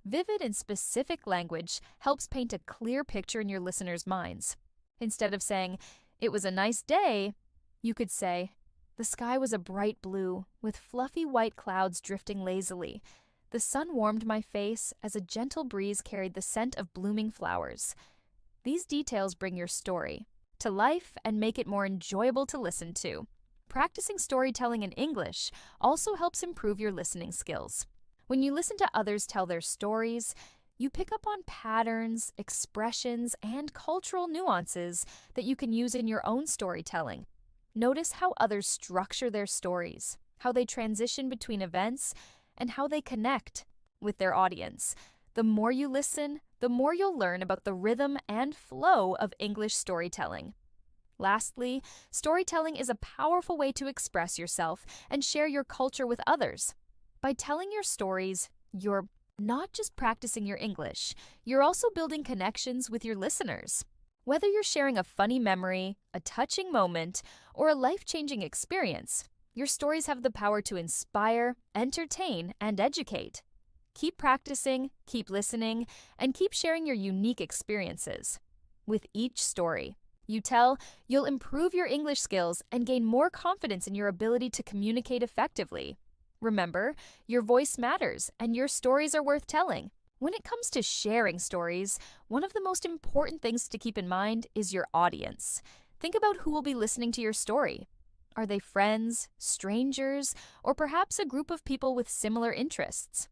Vivid and specific language helps paint a clear picture in your listeners' minds. Instead of saying, "It was a nice day," you could say, "The sky was a bright blue, with fluffy white clouds drifting lazily. The sun warmed my face as a gentle breeze carried the scent of blooming flowers." These details bring your story to life and make it more enjoyable to listen to. Practicing storytelling in English also helps improve your listening skills. When you listen to others tell their stories, you pick up on patterns, expressions, and cultural nuances that you can use in your own storytelling. Notice how others structure their stories, how they transition between events, and how they connect with their audience. The more you listen, the more you'll learn about the rhythm and flow of English storytelling. Lastly, storytelling is a powerful way to express yourself and share your culture with others. By telling your stories, you're not just practicing your English, you're also building connections with your listeners. Whether you're sharing a funny memory, a touching moment, or a life-changing experience, your stories have the power to inspire, entertain, and educate. Keep practicing, keep listening, and keep sharing your unique experiences. With each story you tell, you'll improve your English skills and gain more confidence in your ability to communicate effectively. Remember, your voice matters, and your stories are worth telling. When it comes to sharing stories, one of the most important things to keep in mind is your audience. Think about who will be listening to your story. Are they friends, strangers, or perhaps a group of people with similar interests?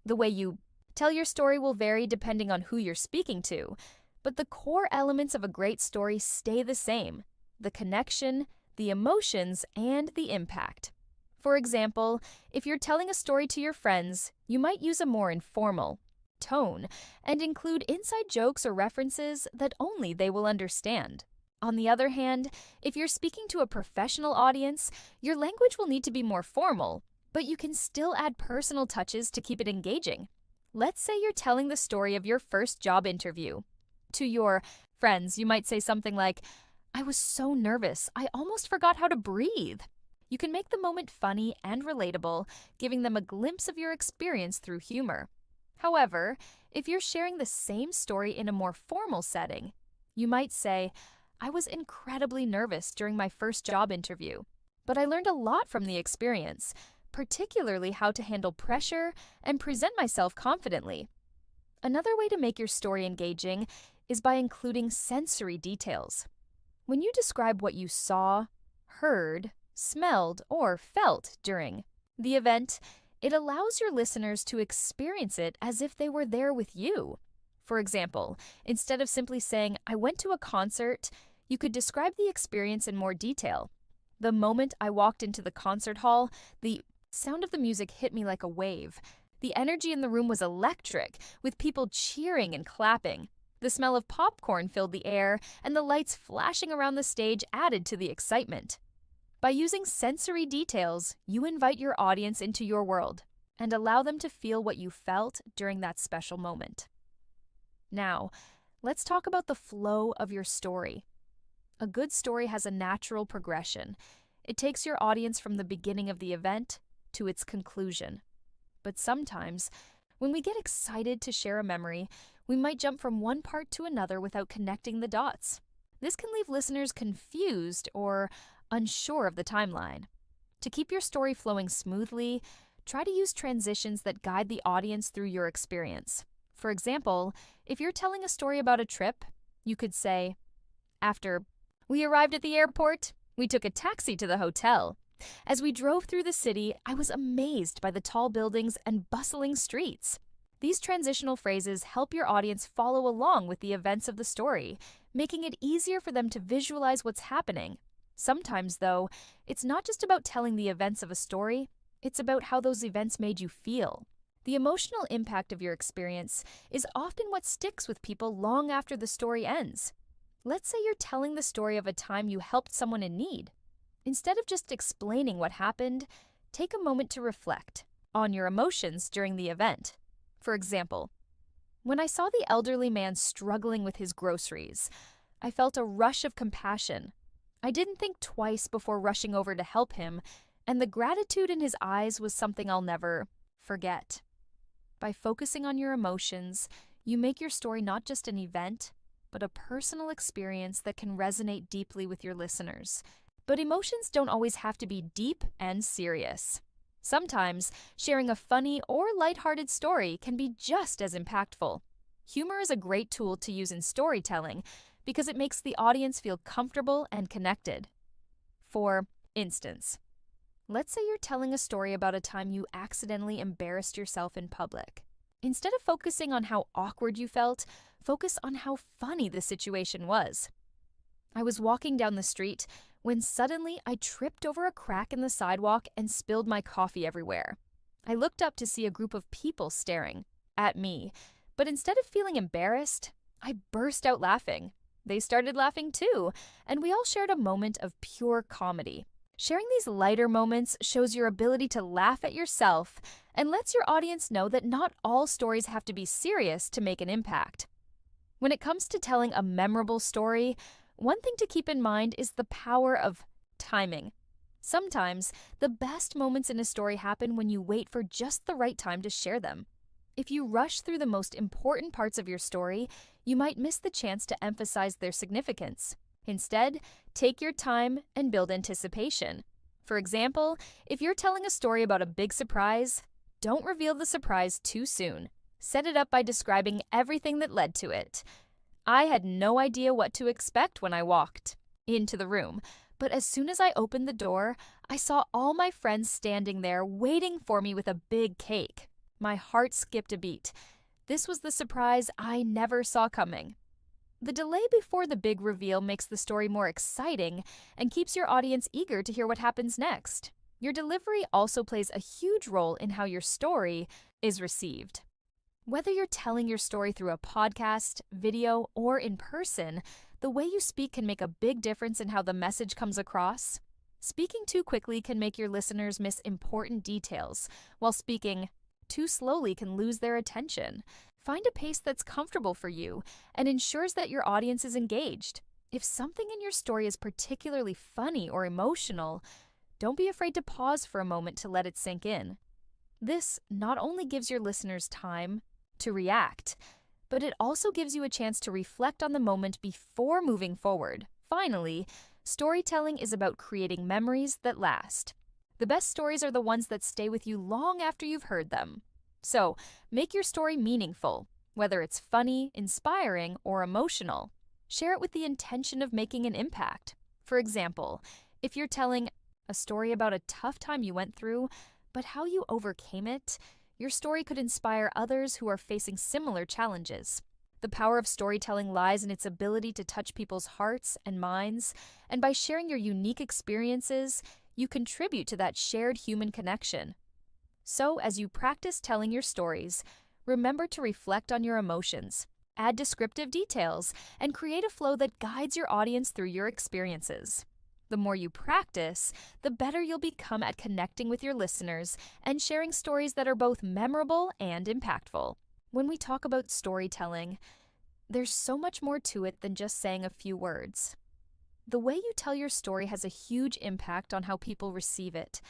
The way you tell your story will vary depending on who you're speaking to, but the core elements of a great story stay the same: the connection, the emotions, and the impact. For example, if you're telling a story to your friends, you might use a more informal tone and include inside jokes or references that only they will understand. On the other hand, if you're speaking to a professional audience, your language will need to be more formal, but you can still add personal touches to keep it engaging. Let's say you're telling the story of your first job interview. To your friends, you might say something like, "I was so nervous, I almost forgot how to breathe." You can make the moment funny and relatable, giving them a glimpse of your experience through humor. However, if you're sharing the same story in a more formal setting, you might say, "I was incredibly nervous during my first job interview, but I learned a lot from the experience, particularly how to handle pressure and present myself confidently." Another way to make your story engaging is by including sensory details. When you describe what you saw, heard, smelled, or felt during the event, it allows your listeners to experience it as if they were there with you. For example, instead of simply saying, "I went to a concert," you could describe the experience in more detail. "The moment I walked into the concert hall, the sound of the music hit me like a wave. The energy in the room was electric, with people cheering and clapping. The smell of popcorn filled the air, and the lights flashing around the stage added to the excitement." By using sensory details, you invite your audience into your world and allow them to feel what you felt during that special moment. Now, let's talk about the flow of your story. A good story has a natural progression. It takes your audience from the beginning of the event to its conclusion. But sometimes, when we get excited to share a memory, we might jump from one part to another without connecting the dots. This can leave listeners confused or unsure of the timeline. To keep your story flowing smoothly, try to use transitions that guide the audience through your experience. For example, if you're telling a story about a trip, you could say, after we arrived at the airport, we took a taxi to the hotel. As we drove through the city, I was amazed by the tall buildings and bustling streets. These transitional phrases help your audience follow along with the events of the story, making it easier for them to visualize what's happening. Sometimes, though, it's not just about telling the events of a story, it's about how those events made you feel. The emotional impact of your experience is often what sticks with people long after the story ends. Let's say you're telling the story of a time you helped someone in need. Instead of just explaining what happened, take a moment to reflect on your emotions during the event. For example, when I saw the elderly man struggling with his groceries, I felt a rush of compassion. I didn't think twice before rushing over to help him, and the gratitude in his eyes was something I'll never forget. By focusing on your emotions, you make your story not just an event, but a personal experience that can resonate deeply with your listeners. But emotions don't always have to be deep and serious. Sometimes, sharing a funny or lighthearted story can be just as impactful. Humor is a great tool to use in storytelling because it makes the audience feel comfortable and connected. For instance, let's say you're telling a story about a time you accidentally embarrassed yourself in public. Instead of focusing on how awkward you felt, focus on how funny the situation was. I was walking down the street when suddenly I tripped over a crack in the sidewalk and spilled my coffee everywhere. I looked up to see a group of people staring at me, but instead of feeling embarrassed, I burst out laughing. They started laughing too, and we all shared a moment of pure comedy. Sharing these lighter moments shows your ability to laugh at yourself and lets your audience know that not all stories have to be serious to make an impact. When it comes to telling a memorable story, one thing to keep in mind is the power of timing. Sometimes, the best moments in a story happen when you wait for just the right time to share them. If you rush through the most important parts of your story, you might miss the chance to emphasize their significance. Instead, take your time and build anticipation. For example, if you're telling a story about a big surprise, don't reveal the surprise too soon. Set it up by describing everything that led to it. I had no idea what to expect when I walked into the room, but as soon as I opened the door, I saw all my friends standing there waiting for me with a big cake. My heart skipped a beat. This was the surprise I never saw coming. The delay before the big reveal makes the story more exciting and keeps your audience eager to hear what happens next. Your delivery also plays a huge role in how your story is received. Whether you're telling your story through a podcast, video, or in person, the way you speak can make a big difference in how the message comes across. Speaking too quickly can make your listeners miss important details, while speaking too slowly can lose their attention. Find a pace that's comfortable for you and ensures that your audience is engaged. If something in your story is particularly funny or emotional, don't be afraid to pause for a moment to let it sink in. This not only gives your listeners time to react, but it also gives you a chance to reflect on the moment before moving forward. Finally, storytelling is about creating memories that last. The best stories are the ones that stay with you long after you've heard them. So, make your story meaningful, whether it's funny, inspiring, or emotional. Share it with the intention of making an impact. For example, if you're telling a story about a tough time you went through, but how you overcame it, your story could inspire others who are facing similar challenges. The power of storytelling lies in its ability to touch people's hearts and minds, and by sharing your unique experiences, you contribute to that shared human connection. So, as you practice telling your stories, remember to reflect on your emotions, add descriptive details, and create a flow that guides your audience through your experiences. The more you practice, the better you'll become at connecting with your listeners and sharing stories that are both memorable and impactful. When we talk about storytelling, there's so much more to it than just saying a few words. The way you tell your story has a huge impact on how people receive it.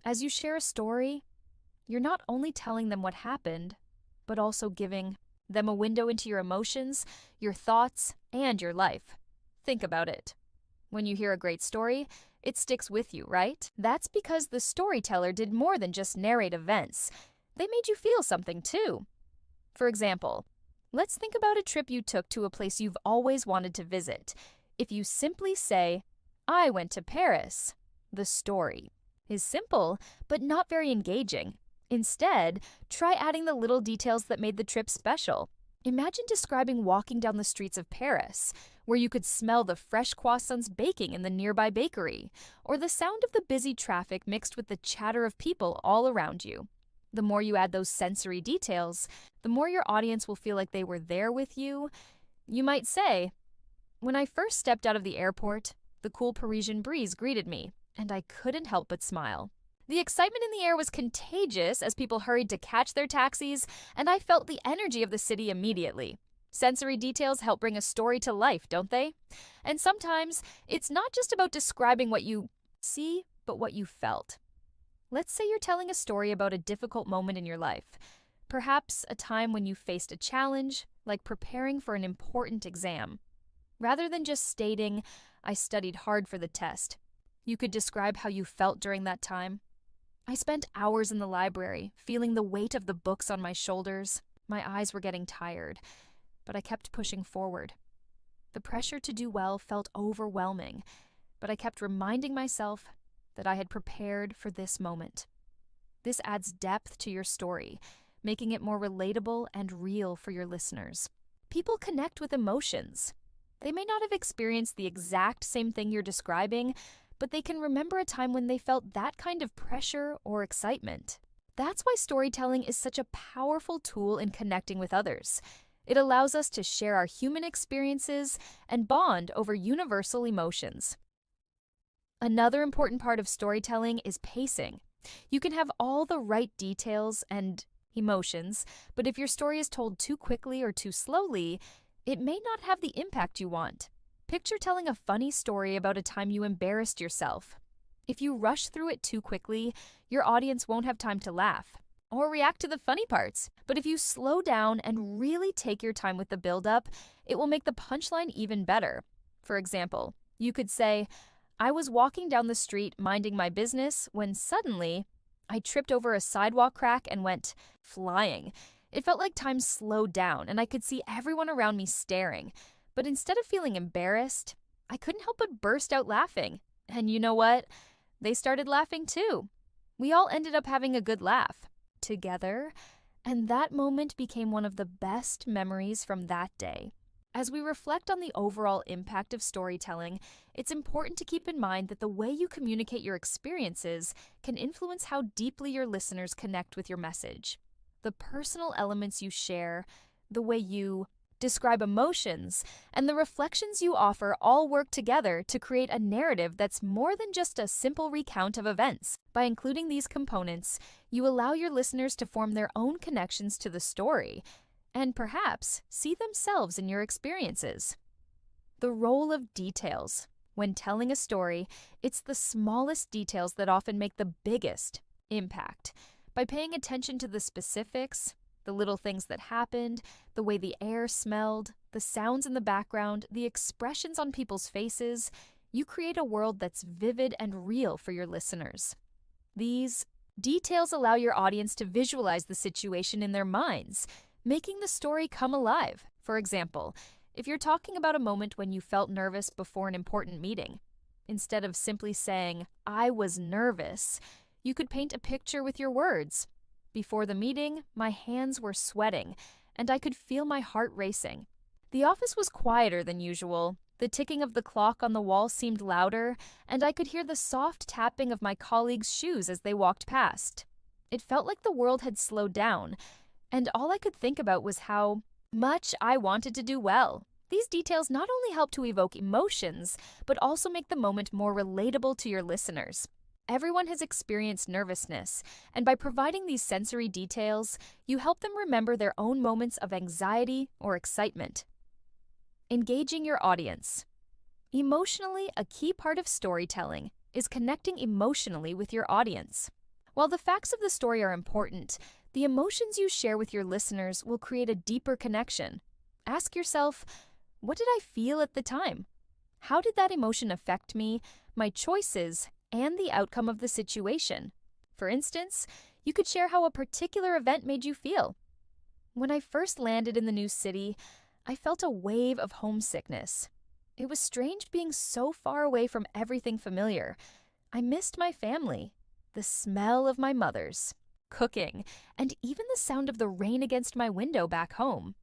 As you share a story, you're not only telling them what happened, but also giving them a window into your emotions, your thoughts, and your life. Think about it. When you hear a great story, it sticks with you, right? That's because the storyteller did more than just narrate events. They made you feel something too. For example, let's think about a trip you took to a place you've always wanted to visit. If you simply say, "I went to Paris," the story is simple, but not very engaging. Instead, try adding the little details that made the trip special. Imagine describing walking down the streets of Paris, where you could smell the fresh croissants baking in the nearby bakery, or the sound of the busy traffic mixed with the chatter of people all around you. The more you add those sensory details, the more your audience will feel like they were there with you. You might say, "When I first stepped out of the airport, the cool Parisian breeze greeted me, and I couldn't help but smile. The excitement in the air was contagious as people hurried to catch their taxis, and I felt the energy of the city immediately." Sensory details help bring a story to life, don't they? And sometimes it's not just about describing what you see, but what you felt. Let's say you're telling a story about a difficult moment in your life, perhaps a time when you faced a challenge, like preparing for an important exam. Rather than just stating, "I studied hard for the test," you could describe how you felt during that time. "I spent hours in the library, feeling the weight of the books on my shoulders. My eyes were getting tired, but I kept pushing forward. The pressure to do well felt overwhelming, but I kept reminding myself that I had prepared for this moment." This adds depth to your story, making it more relatable and real for your listeners. People connect with emotions. They may not have experienced the exact same thing you're describing, but they can remember a time when they felt that kind of pressure or excitement. That's why storytelling is such a powerful tool in connecting with others. It allows us to share our human experiences and bond over universal emotions. Another important part of storytelling is pacing. You can have all the right details and emotions, but if your story is told too quickly or too slowly, it may not have the impact you want. Picture telling a funny story about a time you embarrassed yourself. If you rush through it too quickly, your audience won't have time to laugh or react to the funny parts. But if you slow down and really take your time with the build-up, it will make the punchline even better. For example, you could say, "I was walking down the street minding my business when suddenly I tripped over a sidewalk crack and went flying. It felt like time slowed down and I could see everyone around me staring. But instead of feeling embarrassed, I couldn't help but burst out laughing. And you know what? They started laughing too. We all ended up having a good laugh together, and that moment became one of the best memories from that day." As we reflect on the overall impact of storytelling, it's important to keep in mind that the way you communicate your experiences can influence how deeply your listeners connect with your message. The personal elements you share, the way you describe emotions, and the reflections you offer all work together to create a narrative that's more than just a simple recount of events. By including these components, you allow your listeners to form their own connections to the story and perhaps see themselves in your experiences. The role of details. When telling a story, it's the smallest details that often make the biggest impact. By paying attention to the specifics, the little things that happened, the way the air smelled, the sounds in the background, the expressions on people's faces, you create a world that's vivid and real for your listeners. These details allow your audience to visualize the situation in their minds, making the story come alive. For example, if you're talking about a moment when you felt nervous before an important meeting, instead of simply saying, "I was nervous," you could paint a picture with your words. "Before the meeting, my hands were sweating, and I could feel my heart racing. The office was quieter than usual. The ticking of the clock on the wall seemed louder, and I could hear the soft tapping of my colleagues' shoes as they walked past. It felt like the world had slowed down, and all I could think about was how much I wanted to do well. These details not only help to evoke emotions, but also make the moment more relatable to your listeners. Everyone has experienced nervousness, and by providing these sensory details, you help them remember their own moments of anxiety or excitement. Engaging your audience. Emotionally, a key part of storytelling is connecting emotionally with your audience. While the facts of the story are important, the emotions you share with your listeners will create a deeper connection. Ask yourself, what did I feel at the time? How did that emotion affect me, my choices, and the outcome of the situation? For instance, you could share how a particular event made you feel. When I first landed in the new city, I felt a wave of homesickness. It was strange being so far away from everything familiar. I missed my family, the smell of my mother's, cooking, and even the sound of the rain against my window back home.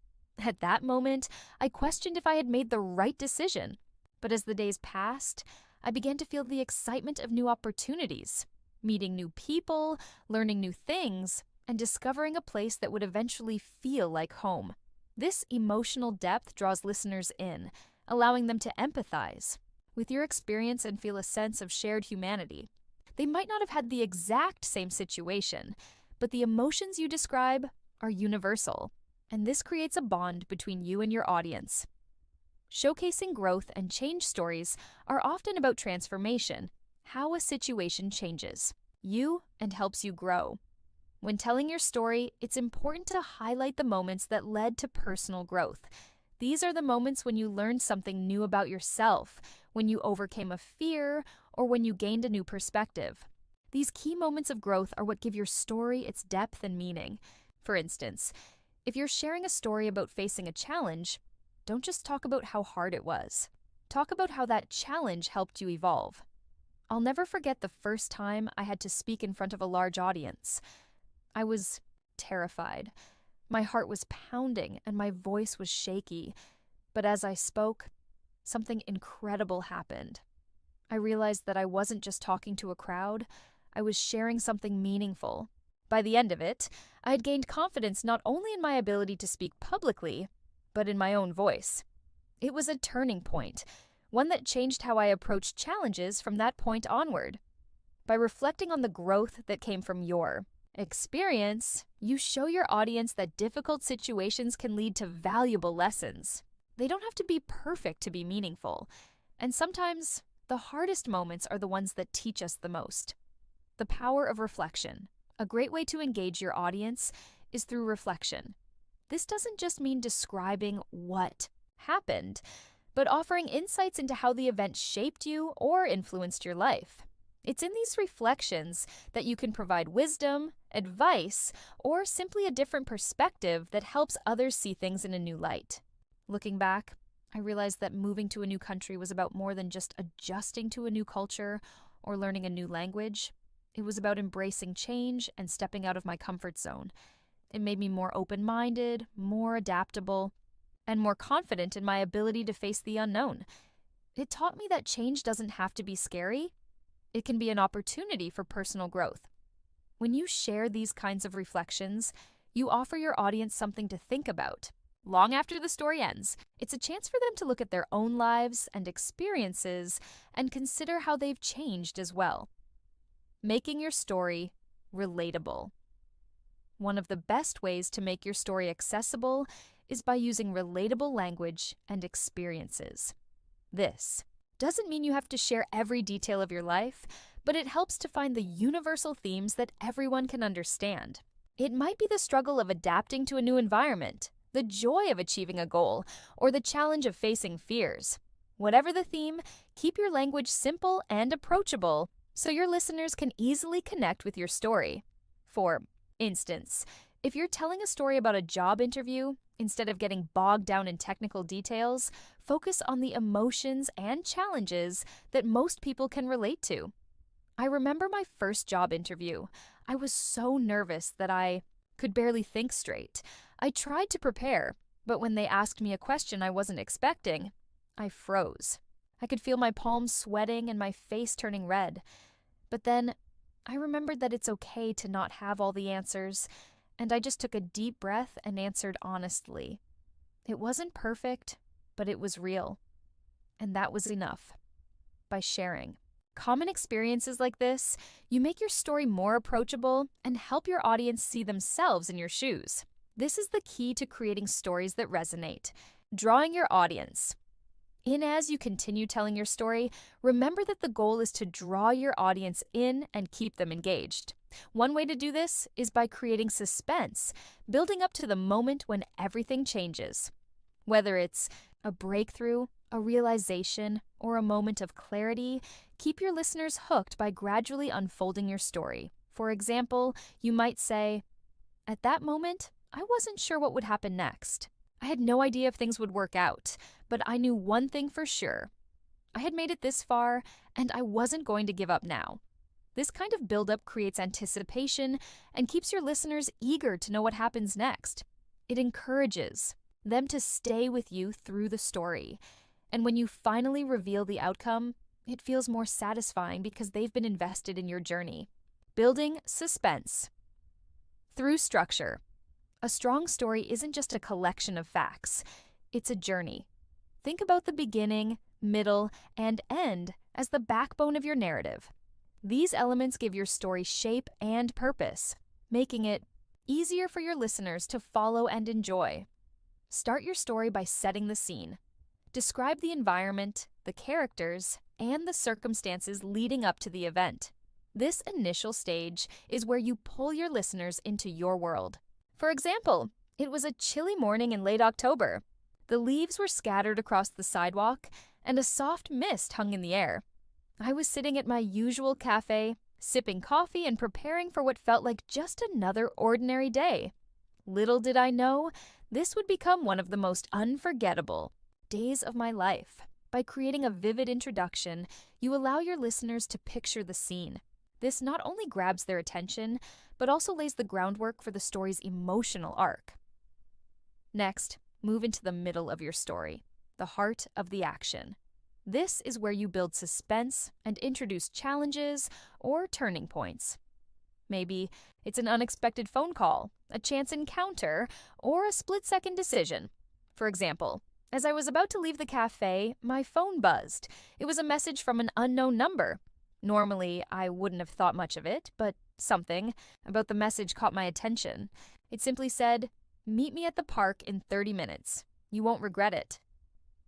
At that moment, I questioned if I had made the right decision. But as the days passed, I began to feel the excitement of new opportunities, meeting new people, learning new things, and discovering a place that would eventually feel like home. This emotional depth draws listeners in, allowing them to empathize with your experience and feel a sense of shared humanity. They might not have had the exact same situation, but the emotions you describe are universal, and this creates a bond between you and your audience. Showcasing growth and change stories are often about transformation, how a situation changes you and helps you grow. When telling your story, it's important to highlight the moments that led to personal growth. These are the moments when you learned something new about yourself, when you overcame a fear, or when you gained a new perspective. These key moments of growth are what give your story its depth and meaning. For instance, if you're sharing a story about facing a challenge, don't just talk about how hard it was. Talk about how that challenge helped you evolve. I'll never forget the first time I had to speak in front of a large audience. I was terrified. My heart was pounding and my voice was shaky. But as I spoke, something incredible happened. I realized that I wasn't just talking to a crowd, I was sharing something meaningful. By the end of it, I had gained confidence not only in my ability to speak publicly, but in my own voice. It was a turning point, one that changed how I approached challenges from that point onward. By reflecting on the growth that came from your experience, you show your audience that difficult situations can lead to valuable lessons. They don't have to be perfect to be meaningful, and sometimes the hardest moments are the ones that teach us the most. The power of reflection. A great way to engage your audience is through reflection. This doesn't just mean describing what happened, but offering insights into how the event shaped you or influenced your life. It's in these reflections that you can provide wisdom, advice, or simply a different perspective that helps others see things in a new light. Looking back, I realized that moving to a new country was about more than just adjusting to a new culture or learning a new language. It was about embracing change and stepping out of my comfort zone. It made me more open-minded, more adaptable, and more confident in my ability to face the unknown. It taught me that change doesn't have to be scary. It can be an opportunity for personal growth. When you share these kinds of reflections, you offer your audience something to think about. Long after the story ends, it's a chance for them to look at their own lives and experiences and consider how they've changed as well. Making your story relatable. One of the best ways to make your story accessible is by using relatable language and experiences. This doesn't mean you have to share every detail of your life, but it helps to find the universal themes that everyone can understand. It might be the struggle of adapting to a new environment, the joy of achieving a goal, or the challenge of facing fears. Whatever the theme, keep your language simple and approachable so your listeners can easily connect with your story. For instance, if you're telling a story about a job interview, instead of getting bogged down in technical details, focus on the emotions and challenges that most people can relate to. I remember my first job interview. I was so nervous that I could barely think straight. I tried to prepare, but when they asked me a question I wasn't expecting, I froze. I could feel my palms sweating and my face turning red. But then I remembered that it's okay to not have all the answers, and I just took a deep breath and answered honestly. It wasn't perfect, but it was real. And that was enough. By sharing common experiences like this, you make your story more approachable and help your audience see themselves in your shoes. This is the key to creating stories that resonate, drawing your audience in. As you continue telling your story, remember that the goal is to draw your audience in and keep them engaged. One way to do this is by creating suspense, building up to the moment when everything changes. Whether it's a breakthrough, a realization, or a moment of clarity, keep your listeners hooked by gradually unfolding your story. For example, you might say, "At that moment, I wasn't sure what would happen next. I had no idea if things would work out, but I knew one thing for sure. I had made it this far, and I wasn't going to give up now." This kind of buildup creates anticipation and keeps your listeners eager to know what happens next. It encourages them to stay with you through the story. And when you finally reveal the outcome, it feels more satisfying because they've been invested in your journey. Building suspense. Through structure. A strong story isn't just a collection of facts, it's a journey. Think about the beginning, middle, and end as the backbone of your narrative. These elements give your story shape and purpose, making it easier for your listeners to follow and enjoy. Start your story by setting the scene. Describe the environment, the characters, and the circumstances leading up to the event. This initial stage is where you pull your listeners into your world. For example, it was a chilly morning in late October. The leaves were scattered across the sidewalk, and a soft mist hung in the air. I was sitting at my usual cafe, sipping coffee and preparing for what felt like just another ordinary day. Little did I know, this would become one of the most unforgettable days of my life. By creating a vivid introduction, you allow your listeners to picture the scene. This not only grabs their attention, but also lays the groundwork for the story's emotional arc. Next, move into the middle of your story, the heart of the action. This is where you build suspense and introduce challenges or turning points. Maybe it's an unexpected phone call, a chance encounter, or a split-second decision. For example, as I was about to leave the cafe, my phone buzzed. It was a message from an unknown number. Normally, I wouldn't have thought much of it, but something about the message caught my attention. It simply said, "Meet me at the park in 30 minutes. You won't regret it."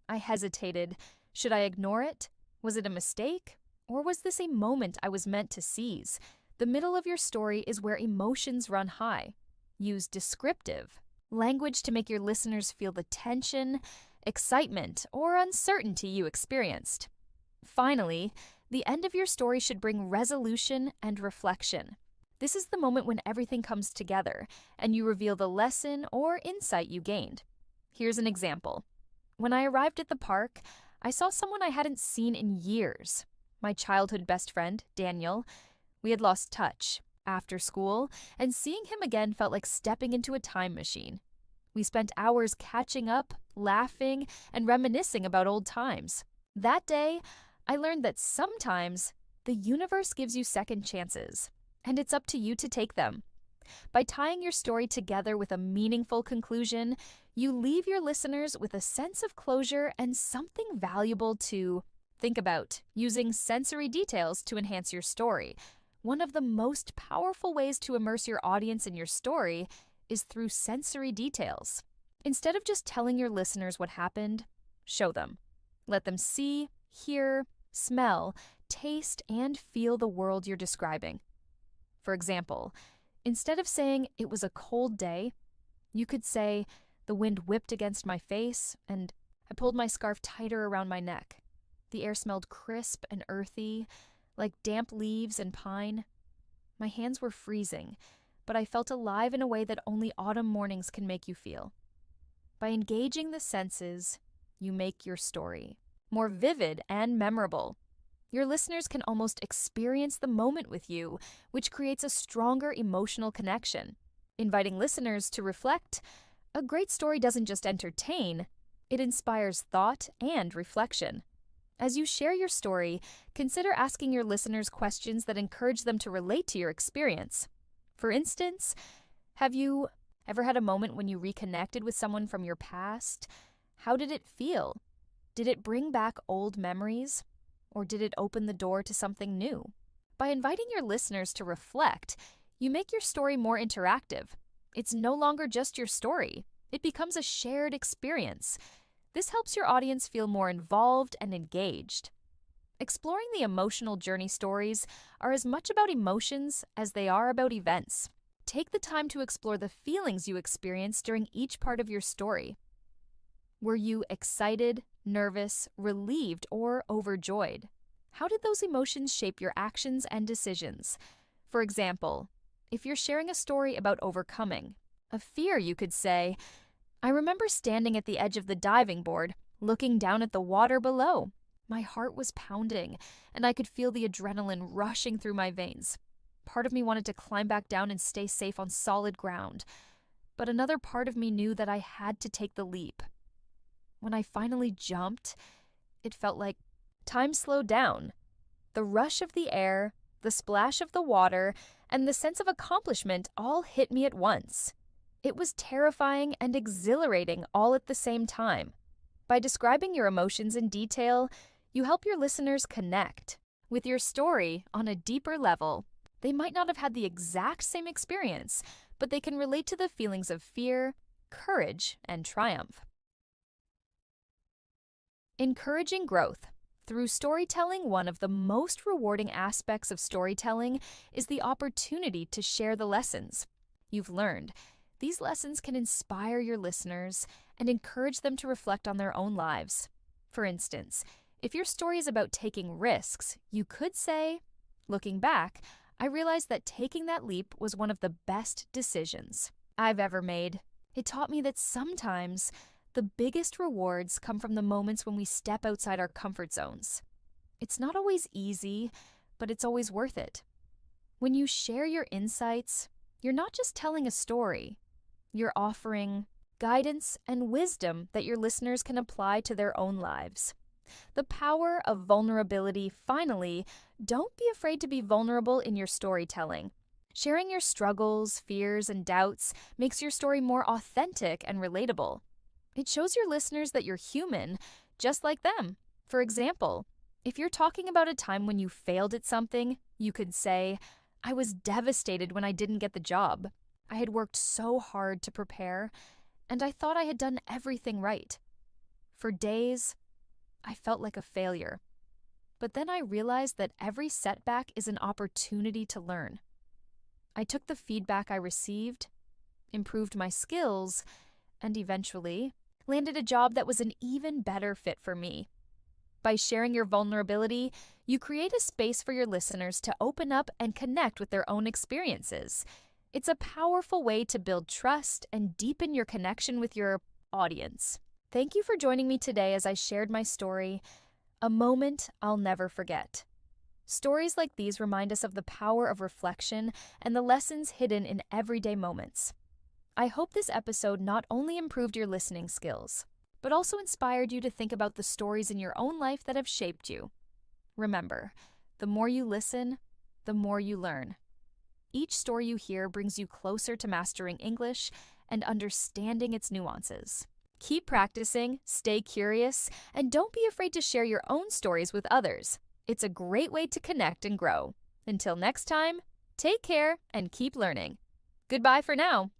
I hesitated. Should I ignore it? Was it a mistake? Or was this a moment I was meant to seize? The middle of your story is where emotions run high. Use descriptive language to make your listeners feel the tension, excitement, or uncertainty you experienced. Finally, the end of your story should bring resolution and reflection. This is the moment when everything comes together and you reveal the lesson or insight you gained. Here's an example. When I arrived at the park, I saw someone I hadn't seen in years. My childhood best friend, Daniel. We had lost touch after school, and seeing him again felt like stepping into a time machine. We spent hours catching up, laughing, and reminiscing about old times. That day, I learned that sometimes the universe gives you second chances, and it's up to you to take them. By tying your story together with a meaningful conclusion, you leave your listeners with a sense of closure and something valuable to think about. Using sensory details to enhance your story. One of the most powerful ways to immerse your audience in your story is through sensory details. Instead of just telling your listeners what happened, show them. Let them see, hear, smell, taste, and feel the world you're describing. For example, instead of saying it was a cold day, you could say the wind whipped against my face and I pulled my scarf tighter around my neck. The air smelled crisp and earthy, like damp leaves and pine. My hands were freezing, but I felt alive in a way that only autumn mornings can make you feel. By engaging the senses, you make your story more vivid and memorable. Your listeners can almost experience the moment with you, which creates a stronger emotional connection. Inviting listeners to reflect, a great story doesn't just entertain, it inspires thought and reflection. As you share your story, consider asking your listeners questions that encourage them to relate to your experience. For instance, have you ever had a moment when you reconnected with someone from your past? How did it feel? Did it bring back old memories? Or did it open the door to something new? By inviting your listeners to reflect, you make your story more interactive. It's no longer just your story. It becomes a shared experience. This helps your audience feel more involved and engaged. Exploring the emotional journey stories are as much about emotions as they are about events. Take the time to explore the feelings you experience during each part of your story. Were you excited, nervous, relieved, or overjoyed? How did those emotions shape your actions and decisions? For example, if you're sharing a story about overcoming a fear, you could say, "I remember standing at the edge of the diving board, looking down at the water below. My heart was pounding, and I could feel the adrenaline rushing through my veins. Part of me wanted to climb back down and stay safe on solid ground, but another part of me knew that I had to take the leap. When I finally jumped, it felt like time slowed down. The rush of the air, the splash of the water, and the sense of accomplishment all hit me at once. It was terrifying and exhilarating all at the same time." By describing your emotions in detail, you help your listeners connect with your story on a deeper level. They might not have had the exact same experience, but they can relate to the feelings of fear, courage, and triumph. Encouraging growth. Through storytelling, one of the most rewarding aspects of storytelling is the opportunity to share the lessons you've learned. These lessons can inspire your listeners and encourage them to reflect on their own lives. For instance, if your story is about taking risks, you could say, "Looking back, I realized that taking that leap was one of the best decisions I've ever made. It taught me that sometimes the biggest rewards come from the moments when we step outside our comfort zones. It's not always easy, but it's always worth it." When you share your insights, you're not just telling a story. You're offering guidance and wisdom that your listeners can apply to their own lives. The power of vulnerability. Finally, don't be afraid to be vulnerable in your storytelling. Sharing your struggles, fears, and doubts makes your story more authentic and relatable. It shows your listeners that you're human, just like them. For example, if you're talking about a time when you failed at something, you could say, "I was devastated when I didn't get the job. I had worked so hard to prepare, and I thought I had done everything right. For days, I felt like a failure. But then I realized that every setback is an opportunity to learn. I took the feedback I received, improved my skills, and eventually landed a job that was an even better fit for me." By sharing your vulnerability, you create a space for your listeners to open up and connect with their own experiences. It's a powerful way to build trust and deepen your connection with your audience. Thank you for joining me today as I shared my story, a moment I'll never forget. Stories like these remind us of the power of reflection and the lessons hidden in everyday moments. I hope this episode not only improved your listening skills, but also inspired you to think about the stories in your own life that have shaped you. Remember, the more you listen, the more you learn. Each story you hear brings you closer to mastering English and understanding its nuances. Keep practicing, stay curious, and don't be afraid to share your own stories with others. It's a great way to connect and grow. Until next time, take care and keep learning. Goodbye for now.